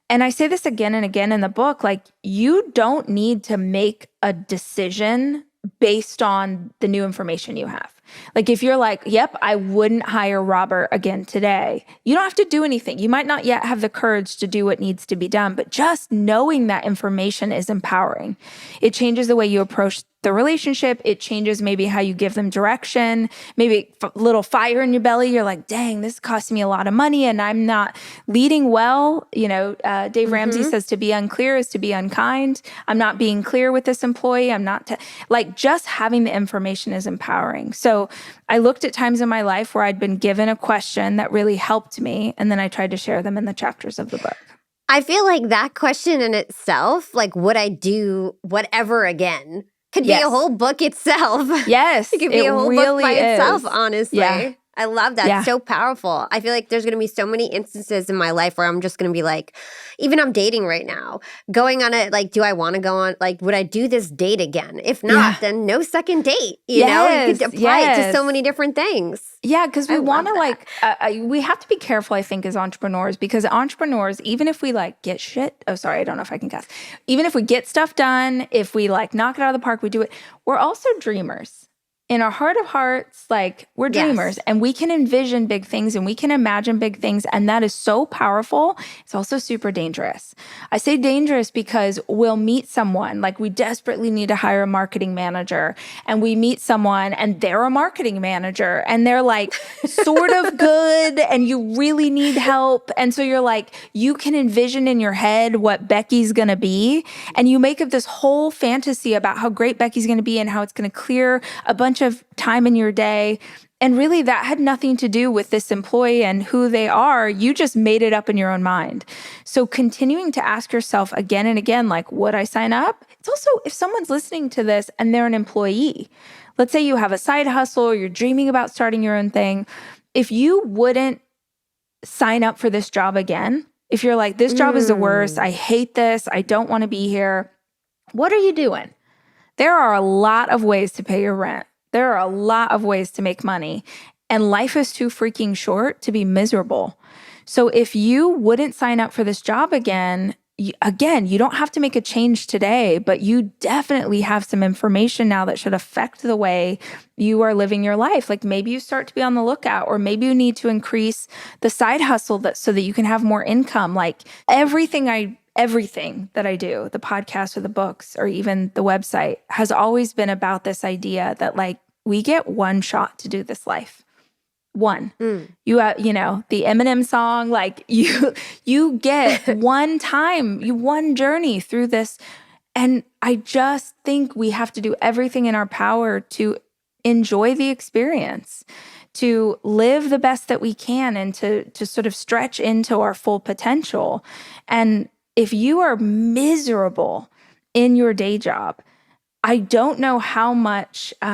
And I say this again and again in the book, like, you don't need to make a decision based on the new information you have. Like, if you're like, yep, I wouldn't hire Robert again today, you don't have to do anything. You might not yet have the courage to do what needs to be done, but just knowing that information is empowering. It changes the way you approach the relationship. It changes maybe how you give them direction, maybe a little fire in your belly. You're like, dang, this is costing me a lot of money and I'm not leading well. You know, Dave Ramsey says to be unclear is to be unkind. I'm not being clear with this employee. I'm not like, just having the information is empowering. So I looked at times in my life where I'd been given a question that really helped me. And then I tried to share them in the chapters of the book. I feel like that question in itself, like, would I do whatever again? Could be a whole book itself. Yes. It could be a whole book by itself, honestly. Yeah. I love that. It's so powerful. I feel like there's going to be so many instances in my life where I'm just going to be like, even I'm dating right now, going on it, like, do I want to go on, like, would I do this date again? If not, then no second date. You know, you could apply it to so many different things. Yeah, because we want to like, we have to be careful, I think, as entrepreneurs, because entrepreneurs, even if we like get shit, oh, sorry, I don't know if I can cuss. Even if we get stuff done, if we like knock it out of the park, we do it, we're also dreamers. In our heart of hearts, like, we're dreamers and we can envision big things and we can imagine big things. And that is so powerful. It's also super dangerous. I say dangerous because we'll meet someone, like, we desperately need to hire a marketing manager, and we meet someone and they're a marketing manager and they're like sort of good and you really need help. And so you're like, you can envision in your head what Becky's going to be. And you make up this whole fantasy about how great Becky's going to be and how it's going to clear a bunch of time in your day. And really that had nothing to do with this employee and who they are. You just made it up in your own mind. So continuing to ask yourself again and again, like, would I sign up? It's also, if someone's listening to this and they're an employee, let's say you have a side hustle or you're dreaming about starting your own thing. If you wouldn't sign up for this job again, if you're like, this job is the worst, I hate this, I don't want to be here, what are you doing? There are a lot of ways to pay your rent. There are a lot of ways to make money, and life is too freaking short to be miserable. So if you wouldn't sign up for this job again, you don't have to make a change today, but you definitely have some information now that should affect the way you are living your life. Like, maybe you start to be on the lookout, or maybe you need to increase the side hustle so that you can have more income. Like, everything that I do, the podcast or the books or even the website, has always been about this idea that, like, we get one shot to do this life. One. You know, the Eminem song, like, you get one time, one journey through this. And I just think we have to do everything in our power to enjoy the experience, to live the best that we can, and to sort of stretch into our full potential. And if you are miserable in your day job, I don't know how much you're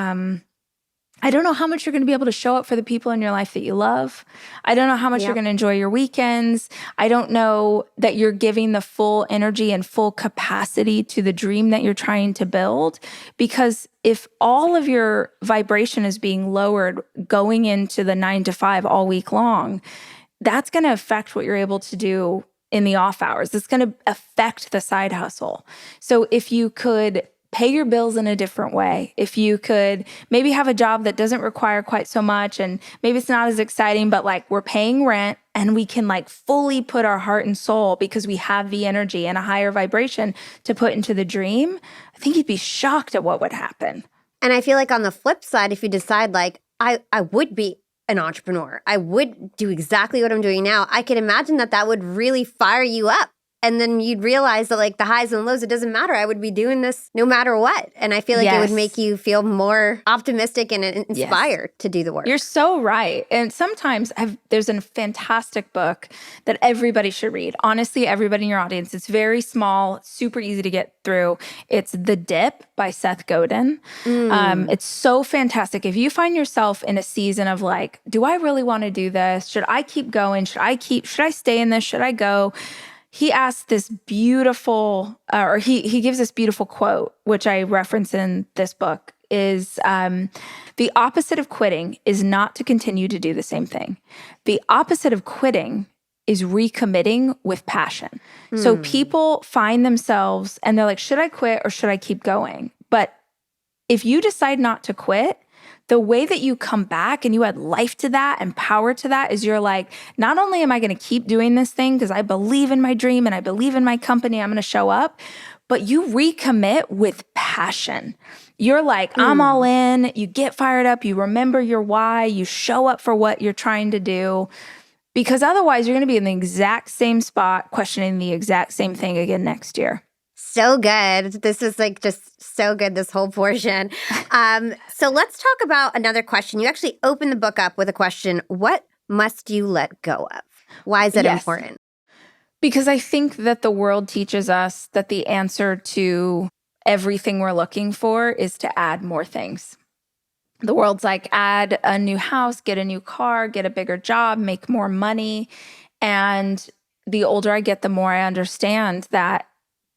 going to be able to show up for the people in your life that you love. I don't know how much you're going to enjoy your weekends. I don't know that you're giving the full energy and full capacity to the dream that you're trying to build. Because if all of your vibration is being lowered going into the 9 to 5 all week long, that's going to affect what you're able to do in the off hours. It's going to affect the side hustle. So if you could pay your bills in a different way, if you could maybe have a job that doesn't require quite so much, and maybe it's not as exciting, but like, we're paying rent and we can like fully put our heart and soul because we have the energy and a higher vibration to put into the dream, I think you'd be shocked at what would happen. And I feel like on the flip side, if you decide like, I would be an entrepreneur. I would do exactly what I'm doing now. I can imagine that would really fire you up. And then you'd realize that like the highs and lows, it doesn't matter. I would be doing this no matter what. And I feel like it would make you feel more optimistic and inspired to do the work. You're so right. And sometimes there's a fantastic book that everybody should read. Honestly, everybody in your audience. It's very small, super easy to get through. It's The Dip by Seth Godin. It's so fantastic. If you find yourself in a season of like, do I really want to do this? Should I keep going? Should I stay in this? Should I go? He asks this beautiful, or he gives this beautiful quote, which I reference in this book, is the opposite of quitting is not to continue to do the same thing. The opposite of quitting is recommitting with passion. So people find themselves and they're like, should I quit or should I keep going? But if you decide not to quit, the way that you come back and you add life to that and power to that is you're like, not only am I going to keep doing this thing because I believe in my dream and I believe in my company, I'm going to show up, but you recommit with passion. You're like, I'm all in. You get fired up. You remember your why. You show up for what you're trying to do. Because otherwise, you're going to be in the exact same spot, questioning the exact same thing again next year. So good. This is like just so good, this whole portion. So let's talk about another question. You actually open the book up with a question. What must you let go of? Why is that important? Because I think that the world teaches us that the answer to everything we're looking for is to add more things. The world's like, add a new house, get a new car, get a bigger job, make more money. And the older I get, the more I understand that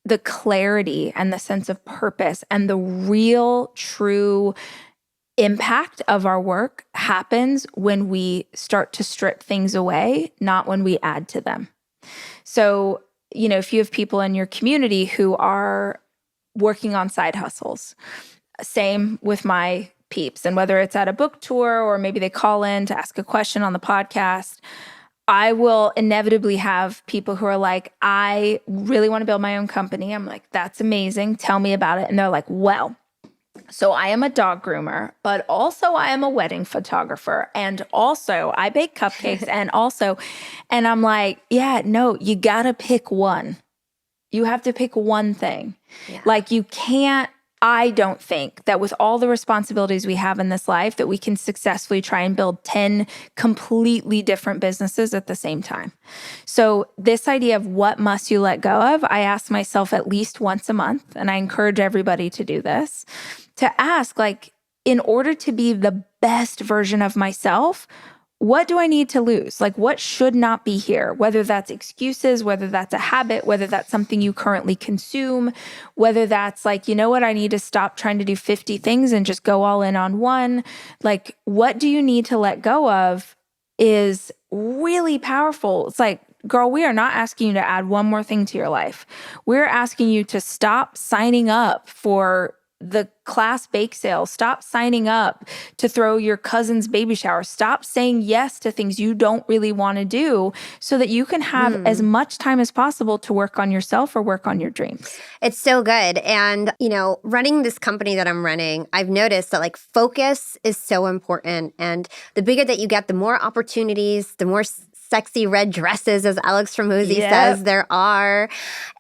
the clarity and the sense of purpose and the real, true impact of our work happens when we start to strip things away, not when we add to them. So, if you have people in your community who are working on side hustles, same with my peeps, and whether it's at a book tour or maybe they call in to ask a question on the podcast, I will inevitably have people who are like, I really want to build my own company. I'm like, that's amazing. Tell me about it. And they're like, well, so I am a dog groomer, but also I am a wedding photographer. And also I bake cupcakes and I'm like, yeah, no, you got to pick one. You have to pick one thing. Yeah. Like I don't think that with all the responsibilities we have in this life that we can successfully try and build 10 completely different businesses at the same time. So this idea of what must you let go of, I ask myself at least once a month, and I encourage everybody to do this, to ask, like, in order to be the best version of myself, what do I need to lose? Like, what should not be here? Whether that's excuses, whether that's a habit, whether that's something you currently consume, whether that's like, you know what, I need to stop trying to do 50 things and just go all in on one. Like, what do you need to let go of is really powerful. It's like, girl, we are not asking you to add one more thing to your life. We're asking you to stop signing up for the class bake sale. Stop signing up to throw your cousin's baby shower. Stop saying yes to things you don't really want to do so that you can have as much time as possible to work on yourself or work on your dreams. It's so good. And, running this company that I'm running, I've noticed that like focus is so important. And the bigger that you get, the more opportunities, the more sexy red dresses, as Alex Ramosi says, there are.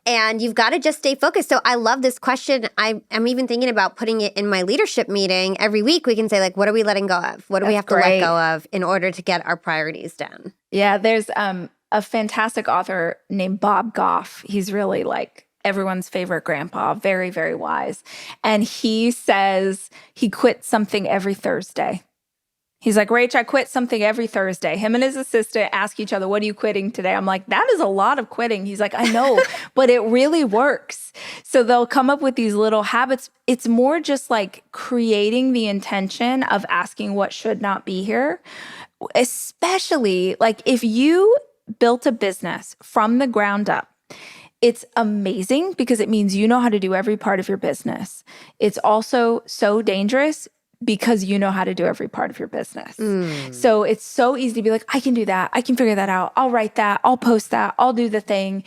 And you've got to just stay focused. So I love this question. I'm even thinking about putting it in my leadership meeting. Every week we can say, like, what are we letting go of? What do we have to let go of in order to get our priorities done? Yeah, there's a fantastic author named Bob Goff. He's really like everyone's favorite grandpa, very, very wise. And he says he quits something every Thursday. He's like, Rach, I quit something every Thursday. Him and his assistant ask each other, what are you quitting today? I'm like, that is a lot of quitting. He's like, I know, but it really works. So they'll come up with these little habits. It's more just like creating the intention of asking what should not be here. Especially like if you built a business from the ground up, it's amazing because it means you know how to do every part of your business. It's also so dangerous because you know how to do every part of your business. So it's so easy to be like, I can do that. I can figure that out. I'll write that. I'll post that. I'll do the thing.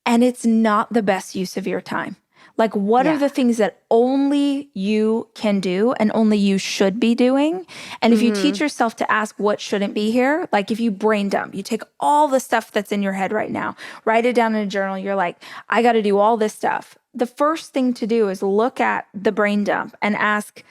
And it's not the best use of your time. Like, what are Yeah. the things that only you can do and only you should be doing? And if you teach yourself to ask what shouldn't be here, like if you brain dump, you take all the stuff that's in your head right now, write it down in a journal. You're like, I got to do all this stuff. The first thing to do is look at the brain dump and ask,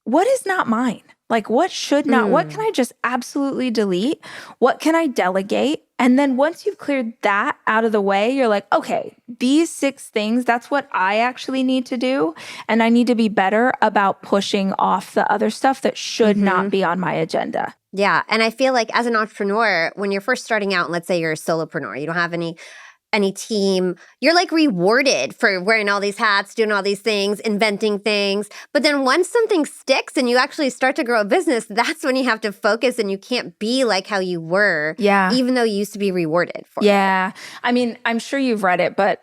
what is not mine? Like, what should not, what can I just absolutely delete? What can I delegate? And then once you've cleared that out of the way, you're like, okay, these 6 things, that's what I actually need to do. And I need to be better about pushing off the other stuff that should not be on my agenda. Yeah. And I feel like as an entrepreneur, when you're first starting out, and let's say you're a solopreneur, you don't have any team, you're like rewarded for wearing all these hats, doing all these things, inventing things. But then once something sticks and you actually start to grow a business, that's when you have to focus and you can't be like how you were, even though you used to be rewarded for it. Yeah. I mean, I'm sure you've read it, but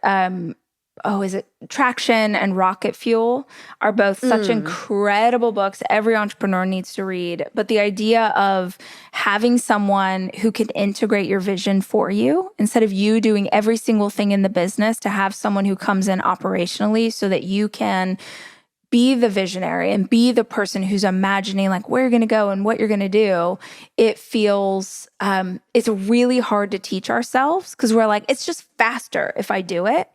is it Traction and Rocket Fuel are both such incredible books every entrepreneur needs to read. But the idea of having someone who can integrate your vision for you instead of you doing every single thing in the business, to have someone who comes in operationally so that you can be the visionary and be the person who's imagining like where you're going to go and what you're going to do. It feels, it's really hard to teach ourselves because we're like, it's just faster if I do it.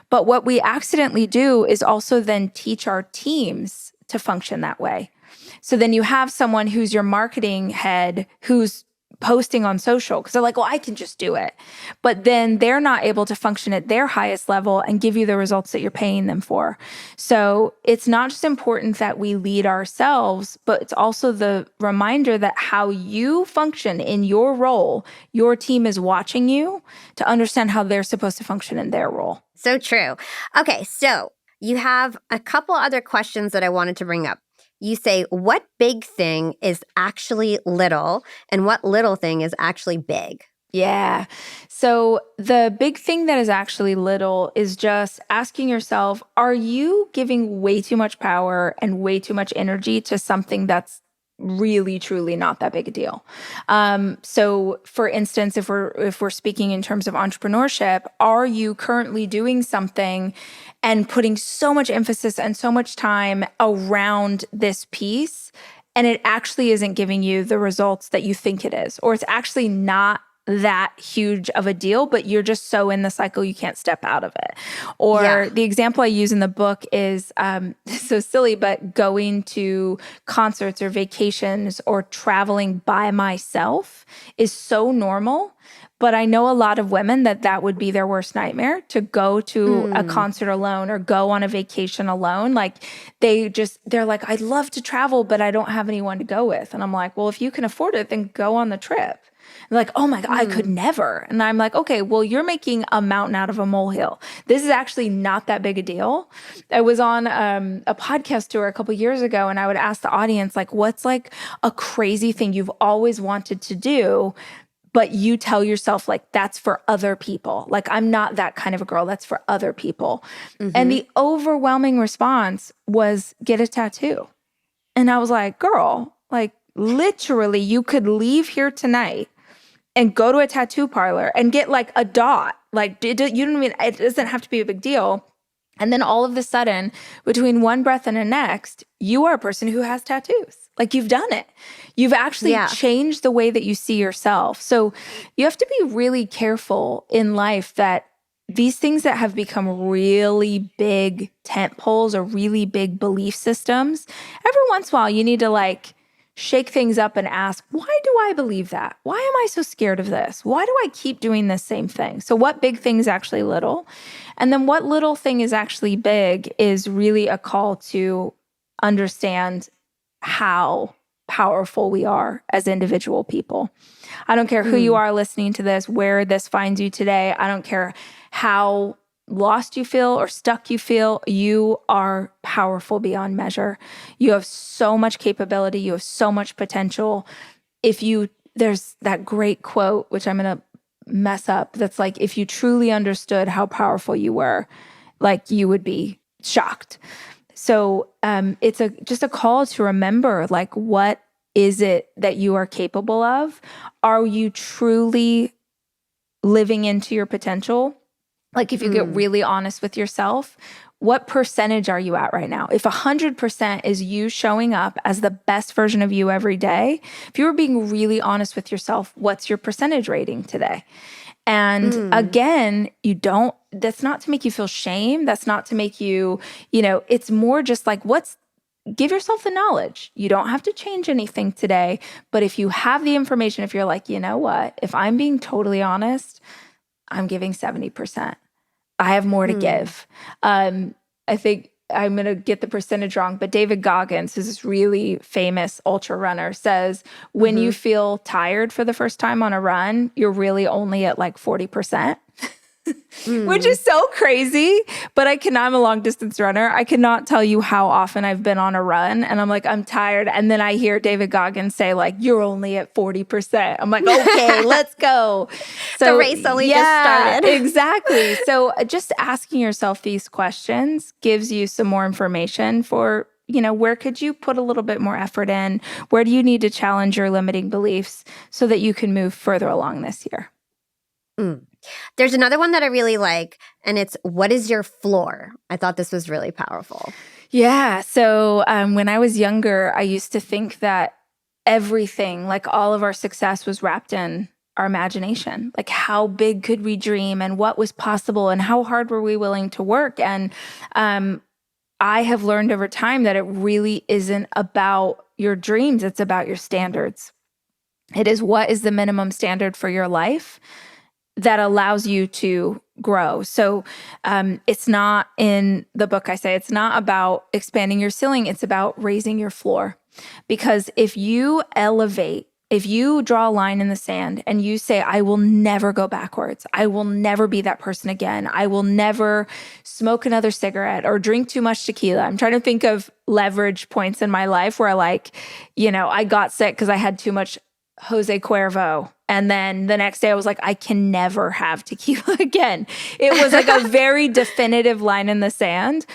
But what we accidentally do is also then teach our teams to function that way. So then you have someone who's your marketing head who's posting on social because they're like, well, I can just do it. But then they're not able to function at their highest level and give you the results that you're paying them for. So it's not just important that we lead ourselves, but it's also the reminder that how you function in your role, your team is watching you to understand how they're supposed to function in their role. So true. Okay, so you have a couple other questions that I wanted to bring up. You say, what big thing is actually little and what little thing is actually big? Yeah. So the big thing that is actually little is just asking yourself, are you giving way too much power and way too much energy to something that's really, truly not that big a deal? So for instance, if we're speaking in terms of entrepreneurship, are you currently doing something and putting so much emphasis and so much time around this piece, and it actually isn't giving you the results that you think it is, or it's actually not that huge of a deal, but you're just so in the cycle you can't step out of it? Or the example I use in the book is so silly, but going to concerts or vacations or traveling by myself is so normal. But I know a lot of women that would be their worst nightmare, to go to a concert alone or go on a vacation alone. Like they're like, I'd love to travel, but I don't have anyone to go with. And I'm like, well, if you can afford it, then go on the trip. And like, oh my God, I could never. And I'm like, okay, well, you're making a mountain out of a molehill. This is actually not that big a deal. I was on a podcast tour a couple years ago, and I would ask the audience, like, what's like a crazy thing you've always wanted to do, but you tell yourself like, that's for other people. Like, I'm not that kind of a girl. That's for other people. And the overwhelming response was get a tattoo. And I was like, girl, like literally you could leave here tonight and go to a tattoo parlor and get like a dot. Like it doesn't have to be a big deal. And then all of a sudden, between one breath and the next, you are a person who has tattoos. Like you've done it. You've actually changed the way that you see yourself. So you have to be really careful in life that these things that have become really big tent poles or really big belief systems, every once in a while you need to like shake things up and ask, why do I believe that? Why am I so scared of this? Why do I keep doing this same thing? So what big thing is actually little? And then what little thing is actually big is really a call to understand how powerful we are as individual people. I don't care who you are listening to this, where this finds you today. I don't care how lost you feel or stuck you feel. You are powerful beyond measure. You have so much capability. You have so much potential. There's that great quote, which I'm going to mess up, that's like, if you truly understood how powerful you were, like you would be shocked. So it's just a call to remember, like, what is it that you are capable of? Are you truly living into your potential? Like if you get really honest with yourself, what percentage are you at right now? If 100% is you showing up as the best version of you every day, if you were being really honest with yourself, what's your percentage rating today? And again, that's not to make you feel shame. That's not to make you, it's more just like, give yourself the knowledge. You don't have to change anything today. But if you have the information, if you're like, you know what, if I'm being totally honest, I'm giving 70%. I have more to give. I think I'm going to get the percentage wrong, but David Goggins, who's this really famous ultra runner, says when you feel tired for the first time on a run, you're really only at like 40%. Which is so crazy, but I'm a long distance runner. I cannot tell you how often I've been on a run and I'm like, I'm tired. And then I hear David Goggins say like, you're only at 40%. I'm like, okay, let's go. So the race only just started. Exactly. So just asking yourself these questions gives you some more information for, where could you put a little bit more effort in? Where do you need to challenge your limiting beliefs so that you can move further along this year? There's another one that I really like, and it's, what is your floor? I thought this was really powerful. Yeah. So when I was younger, I used to think that everything, like all of our success, was wrapped in our imagination. Like how big could we dream and what was possible and how hard were we willing to work? And I have learned over time that it really isn't about your dreams. It's about your standards. It is, what is the minimum standard for your life that allows you to grow. So it's not, in the book I say, it's not about expanding your ceiling, it's about raising your floor. Because if you draw a line in the sand and you say, I will never go backwards, I will never be that person again, I will never smoke another cigarette or drink too much tequila. I'm trying to think of leverage points in my life where I got sick because I had too much Jose Cuervo. And then the next day I was like, I can never have tequila again. It was like a very definitive line in the sand.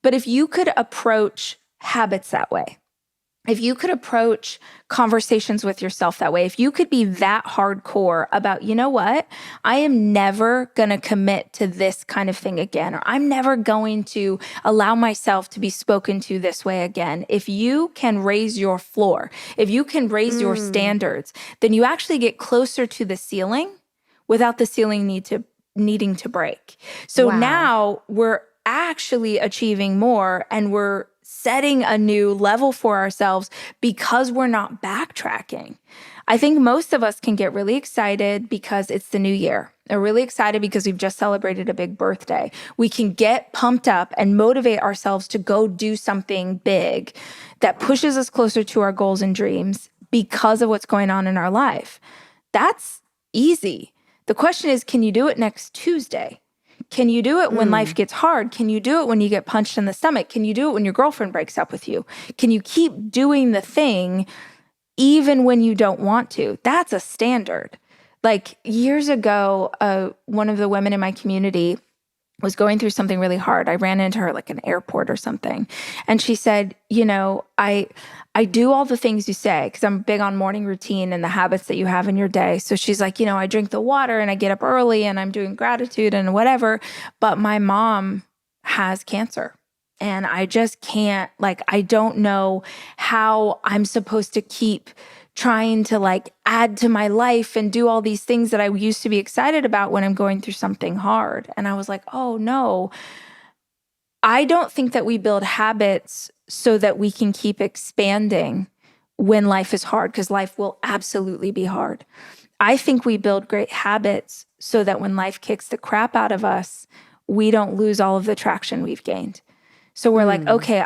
But if you could approach habits that way, if you could approach conversations with yourself that way, if you could be that hardcore about, you know what, I am never going to commit to this kind of thing again, or I'm never going to allow myself to be spoken to this way again. If you can raise your floor, if you can raise your standards, then you actually get closer to the ceiling without the ceiling needing to break. So now we're actually achieving more and we're setting a new level for ourselves because we're not backtracking. I think most of us can get really excited because it's the new year. They're really excited because we've just celebrated a big birthday. We can get pumped up and motivate ourselves to go do something big that pushes us closer to our goals and dreams because of what's going on in our life. That's easy. The question is, can you do it next Tuesday? Can you do it when life gets hard? Can you do it when you get punched in the stomach? Can you do it when your girlfriend breaks up with you? Can you keep doing the thing even when you don't want to? That's a standard. Like years ago, one of the women in my community was going through something really hard. I ran into her like an airport or something. And she said, I do all the things you say because I'm big on morning routine and the habits that you have in your day. So she's like, I drink the water and I get up early and I'm doing gratitude and whatever. But my mom has cancer. And I just can't, I don't know how I'm supposed to keep trying to add to my life and do all these things that I used to be excited about when I'm going through something hard. And I was like, oh no, I don't think that we build habits so that we can keep expanding when life is hard, because life will absolutely be hard. I think we build great habits so that when life kicks the crap out of us, we don't lose all of the traction we've gained. So we're like, okay,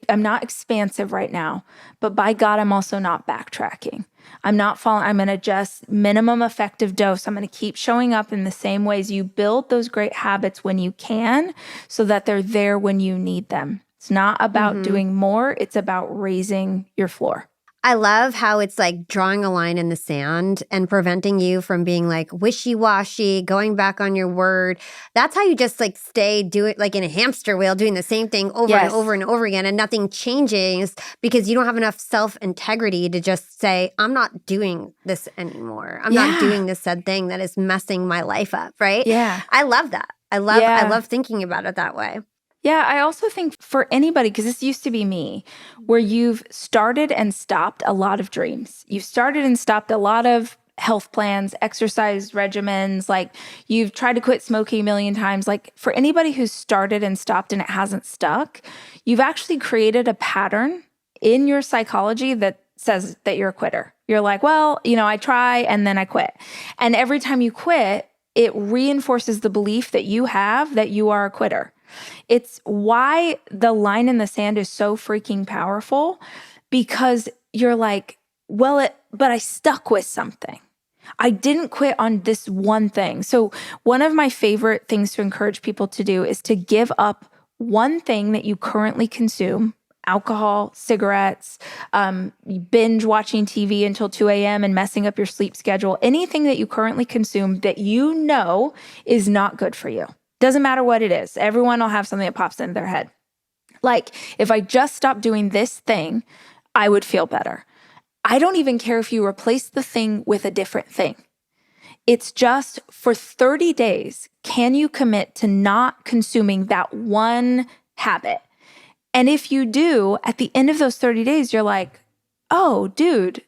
I'm not expansive right now, but by God, I'm also not backtracking. I'm going to just minimum effective dose. I'm going to keep showing up in the same ways. You build those great habits when you can so that they're there when you need them. It's not about doing more. It's about raising your floor. I love how it's like drawing a line in the sand and preventing you from being like wishy-washy, going back on your word. That's how you just do it like in a hamster wheel, doing the same thing over and over and over again, and nothing changes because you don't have enough self-integrity to just say, I'm not doing this anymore. I'm not doing this said thing that is messing my life up, right? Yeah. I love that. I love thinking about it that way. Yeah, I also think for anybody, because this used to be me, where you've started and stopped a lot of dreams. You've started and stopped a lot of health plans, exercise regimens, like you've tried to quit smoking a million times. Like for anybody who's started and stopped and it hasn't stuck, you've actually created a pattern in your psychology that says that you're a quitter. You're like, well, I try and then I quit. And every time you quit, it reinforces the belief that you have that you are a quitter. It's why the line in the sand is so freaking powerful, because you're like, well, but I stuck with something. I didn't quit on this one thing. So one of my favorite things to encourage people to do is to give up one thing that you currently consume: alcohol, cigarettes, binge watching TV until 2 a.m. and messing up your sleep schedule, anything that you currently consume that you know is not good for you. Doesn't matter what it is. Everyone will have something that pops into their head. Like, if I just stopped doing this thing, I would feel better. I don't even care if you replace the thing with a different thing. It's just for 30 days, can you commit to not consuming that one habit? And if you do, at the end of those 30 days, you're like, oh, dude,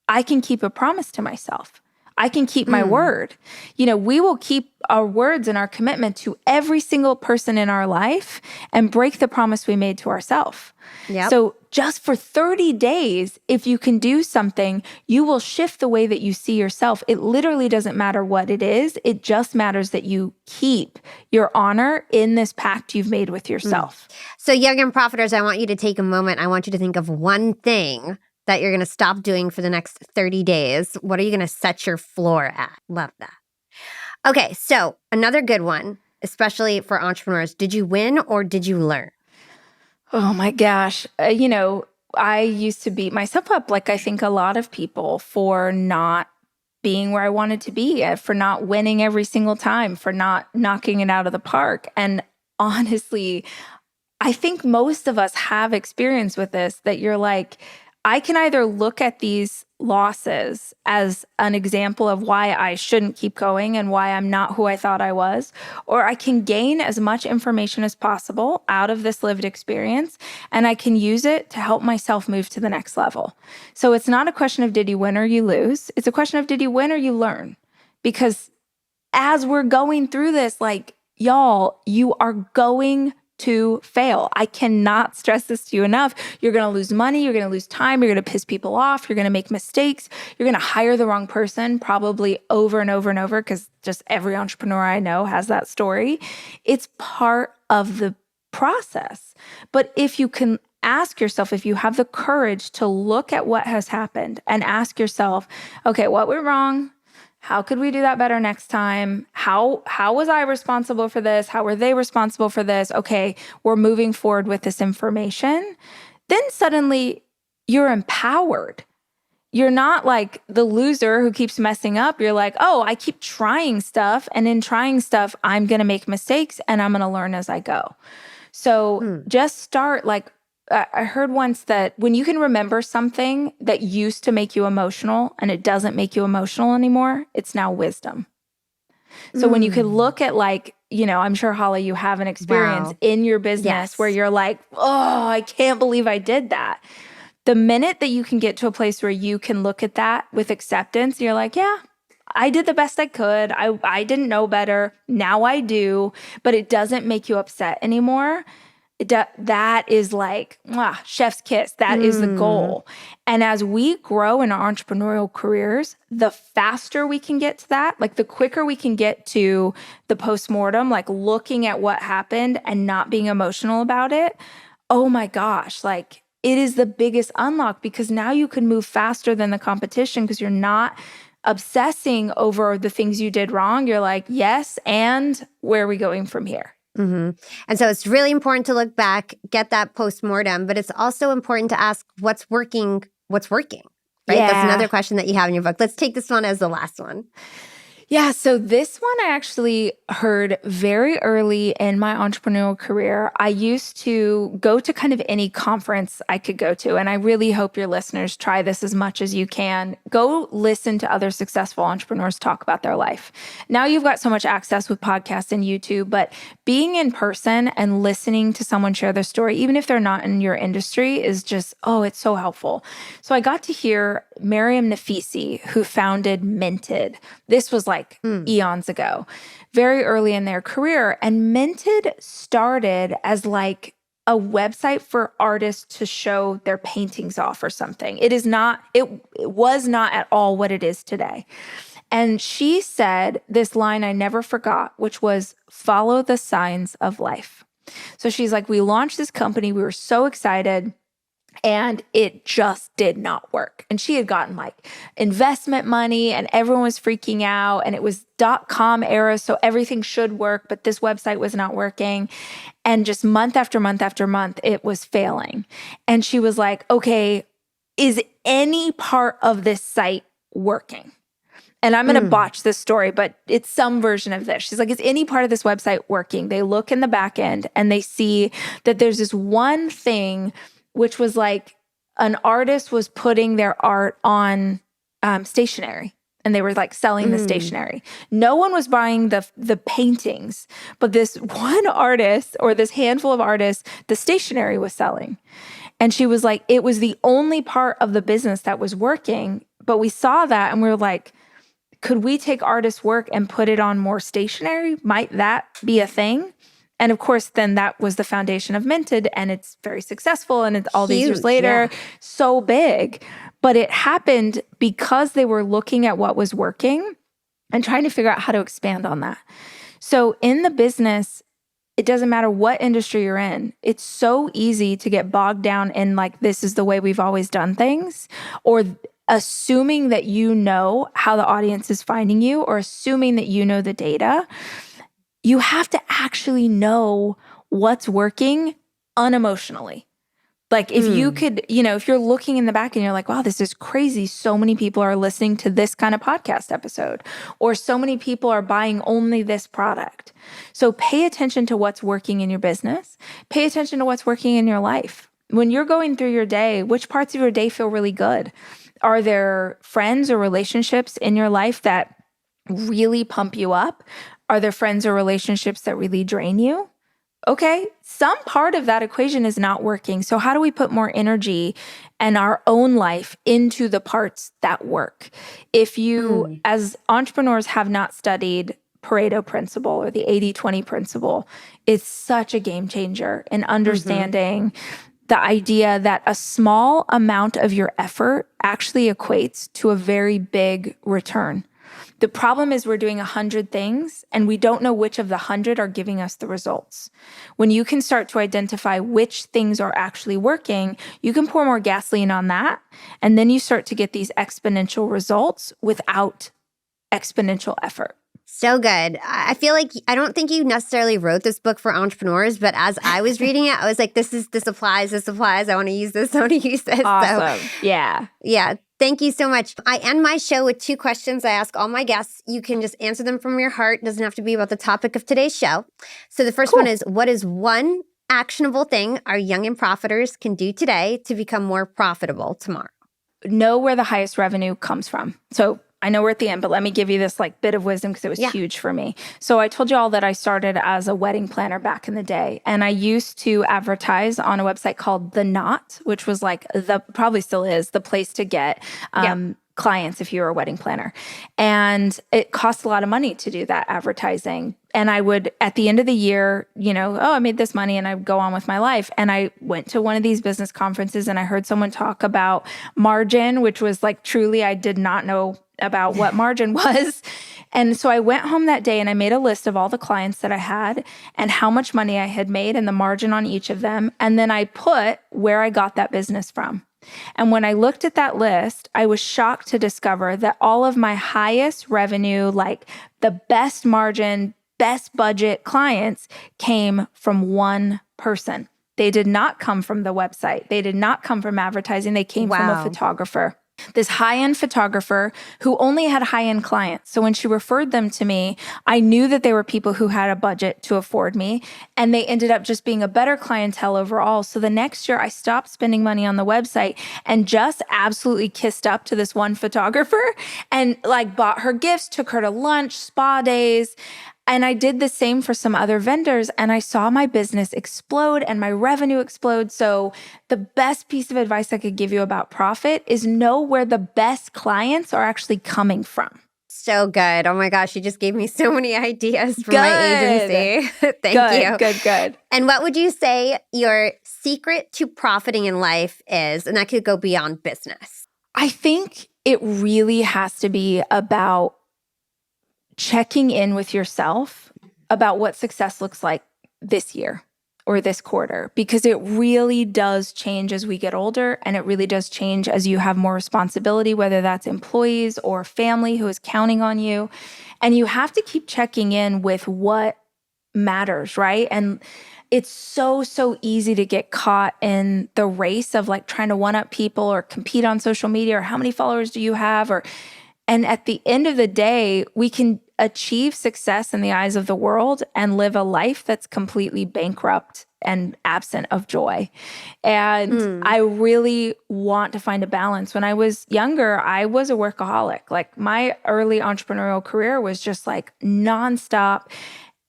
I can keep a promise to myself. I can keep my word. We will keep our words and our commitment to every single person in our life and break the promise we made to ourselves. Yep. So just for 30 days, if you can do something, you will shift the way that you see yourself. It literally doesn't matter what it is. It just matters that you keep your honor in this pact you've made with yourself. So young and profiters, I want you to take a moment. I want you to think of one thing that you're going to stop doing for the next 30 days. What are you going to set your floor at? Love that. Okay, so another good one, especially for entrepreneurs. Did you win or did you learn? Oh my gosh. I used to beat myself up, like I think a lot of people, for not being where I wanted to be, for not winning every single time, for not knocking it out of the park. And honestly, I think most of us have experience with this, that you're like, I can either look at these losses as an example of why I shouldn't keep going and why I'm not who I thought I was, or I can gain as much information as possible out of this lived experience, and I can use it to help myself move to the next level. So it's not a question of did you win or you lose. It's a question of did you win or you learn? Because as we're going through this, like, y'all, you are going to fail. I cannot stress this to you enough. You're going to lose money. You're going to lose time. You're going to piss people off. You're going to make mistakes. You're going to hire the wrong person probably over and over and over, because just every entrepreneur I know has that story. It's part of the process. But if you can ask yourself, if you have the courage to look at what has happened and ask yourself, okay, what went wrong? How could we do that better next time? How was I responsible for this? How were they responsible for this? Okay, we're moving forward with this information. Then suddenly you're empowered. You're not like the loser who keeps messing up. You're like, oh, I keep trying stuff. And in trying stuff, I'm going to make mistakes and I'm going to learn as I go. So just start like, I heard once that when you can remember something that used to make you emotional and it doesn't make you emotional anymore, it's now wisdom. So when you could look at like, I'm sure, Holly, you have an experience in your business where you're like, oh, I can't believe I did that. The minute that you can get to a place where you can look at that with acceptance, you're like, yeah, I did the best I could. I didn't know better. Now I do, but it doesn't make you upset anymore. That is like, chef's kiss. That is the goal. And as we grow in our entrepreneurial careers, the faster we can get to that, like the quicker we can get to the postmortem, like looking at what happened and not being emotional about it. Oh my gosh, like it is the biggest unlock, because now you can move faster than the competition because you're not obsessing over the things you did wrong. You're like, yes, and where are we going from here? And so it's really important to look back, get that postmortem, but it's also important to ask what's working, right? Yeah. That's another question that you have in your book. Let's take this one as the last one. Yeah, so this one I actually heard very early in my entrepreneurial career. I used to go to kind of any conference I could go to, and I really hope your listeners try this as much as you can. Go listen to other successful entrepreneurs talk about their life. Now you've got so much access with podcasts and YouTube, but being in person and listening to someone share their story, even if they're not in your industry, is just, oh, it's so helpful. So I got to hear Mariam Nafisi, who founded Minted. This was like eons ago, very early in their career. And Minted started as like a website for artists to show their paintings off or something. It was not at all what it is today. And she said this line I never forgot, which was, follow the signs of life. So she's like, we launched this company. We were so excited. And it just did not work. And she had gotten like investment money and everyone was freaking out. And it was .com era, so everything should work, but this website was not working. And just month after month after month, it was failing. And she was like, okay, is any part of this site working? And I'm going to botch this story, but it's some version of this. She's like, is any part of this website working? They look in the back end and they see that there's this one thing, which was like an artist was putting their art on stationery, and they were like selling the stationery. No one was buying the paintings, but this one artist or this handful of artists, the stationery was selling. And she was like, it was the only part of the business that was working, but we saw that and we were like, could we take artists' work and put it on more stationery? Might that be a thing? And of course, then that was the foundation of Minted, and it's very successful. And it's all these years later, so big. But it happened because they were looking at what was working and trying to figure out how to expand on that. So in the business, it doesn't matter what industry you're in. It's so easy to get bogged down in like, this is the way we've always done things, or assuming that you know how the audience is finding you, or assuming that you know the data. You have to actually know what's working unemotionally. Like if you could, if you're looking in the back and you're like, wow, this is crazy. So many people are listening to this kind of podcast episode, or so many people are buying only this product. So pay attention to what's working in your business. Pay attention to what's working in your life. When you're going through your day, which parts of your day feel really good? Are there friends or relationships in your life that really pump you up? Are there friends or relationships that really drain you? Okay, some part of that equation is not working. So how do we put more energy and our own life into the parts that work? If you, as entrepreneurs, have not studied Pareto principle or the 80-20 principle, it's such a game changer in understanding the idea that a small amount of your effort actually equates to a very big return. The problem is we're doing 100 things and we don't know which of the 100 are giving us the results. When you can start to identify which things are actually working, you can pour more gasoline on that. And then you start to get these exponential results without exponential effort. So good. I feel like I don't think you necessarily wrote this book for entrepreneurs, but as I was reading it, I was like, this applies. I want to use this. I want to use this. Awesome. So, yeah. Thank you so much. I end my show with 2 questions I ask all my guests. You can just answer them from your heart. It doesn't have to be about the topic of today's show. So the first one is, what is one actionable thing our young and profiters can do today to become more profitable tomorrow? Know where the highest revenue comes from. So I know we're at the end, but let me give you this like bit of wisdom because it was huge for me. So I told you all that I started as a wedding planner back in the day. And I used to advertise on a website called The Knot, which was like probably still is the place to get clients if you're a wedding planner. And it cost a lot of money to do that advertising. And I would, at the end of the year, I made this money and I would go on with my life. And I went to one of these business conferences and I heard someone talk about margin, which was like, truly, I did not know about what margin was. And so I went home that day and I made a list of all the clients that I had and how much money I had made and the margin on each of them. And then I put where I got that business from. And when I looked at that list, I was shocked to discover that all of my highest revenue, like the best margin, best budget clients came from one person. They did not come from the website. They did not come from advertising. They came from a photographer. this high-end photographer who only had high-end clients. So when she referred them to me, I knew that they were people who had a budget to afford me, and they ended up just being a better clientele overall. So the next year I stopped spending money on the website and just absolutely kissed up to this one photographer and like bought her gifts, took her to lunch, spa days. And I did the same for some other vendors, and I saw my business explode and my revenue explode. So the best piece of advice I could give you about profit is know where the best clients are actually coming from. So good. Oh my gosh, you just gave me so many ideas for my agency. Thank you. Good. And what would you say your secret to profiting in life is? And that could go beyond business. I think it really has to be about checking in with yourself about what success looks like this year or this quarter, because it really does change as we get older, and it really does change as you have more responsibility, whether that's employees or family who is counting on you. And you have to keep checking in with what matters, right? And it's so easy to get caught in the race of like trying to one-up people or compete on social media or how many followers do you have, and at the end of the day, we can achieve success in the eyes of the world and live a life that's completely bankrupt and absent of joy. And I really want to find a balance. When I was younger, I was a workaholic. Like my early entrepreneurial career was just like nonstop.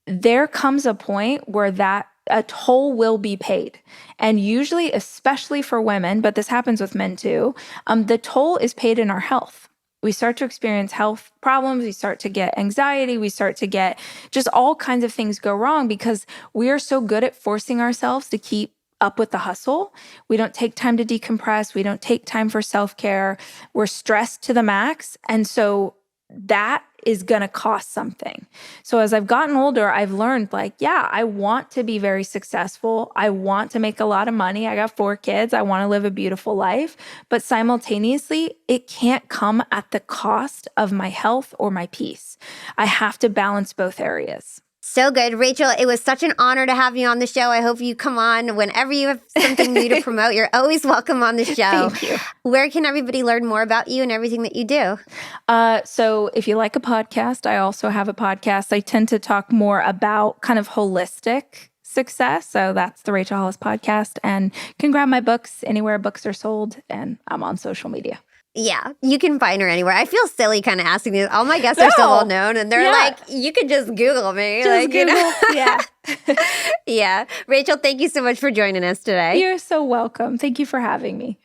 There comes a point where that a toll will be paid. And usually, especially for women, but this happens with men too, the toll is paid in our health. We start to experience health problems. We start to get anxiety. We start to get just all kinds of things go wrong because we are so good at forcing ourselves to keep up with the hustle. We don't take time to decompress. We don't take time for self-care. We're stressed to the max. And so that is going to cost something. So as I've gotten older, I've learned like, yeah, I want to be very successful. I want to make a lot of money. I got 4 kids. I want to live a beautiful life. But simultaneously, it can't come at the cost of my health or my peace. I have to balance both areas. So good. Rachel, it was such an honor to have you on the show. I hope you come on whenever you have something new to promote. You're always welcome on the show. Thank you. Where can everybody learn more about you and everything that you do? So if you like a podcast, I also have a podcast. I tend to talk more about kind of holistic success. So that's the Rachel Hollis podcast. And you can grab my books anywhere books are sold. And I'm on social media. Yeah, you can find her anywhere. I feel silly kind of asking these. All my guests are so well known, and they're like, you could just Google me. Just like, Google, you know? yeah. Yeah. Rachel, thank you so much for joining us today. You're so welcome. Thank you for having me.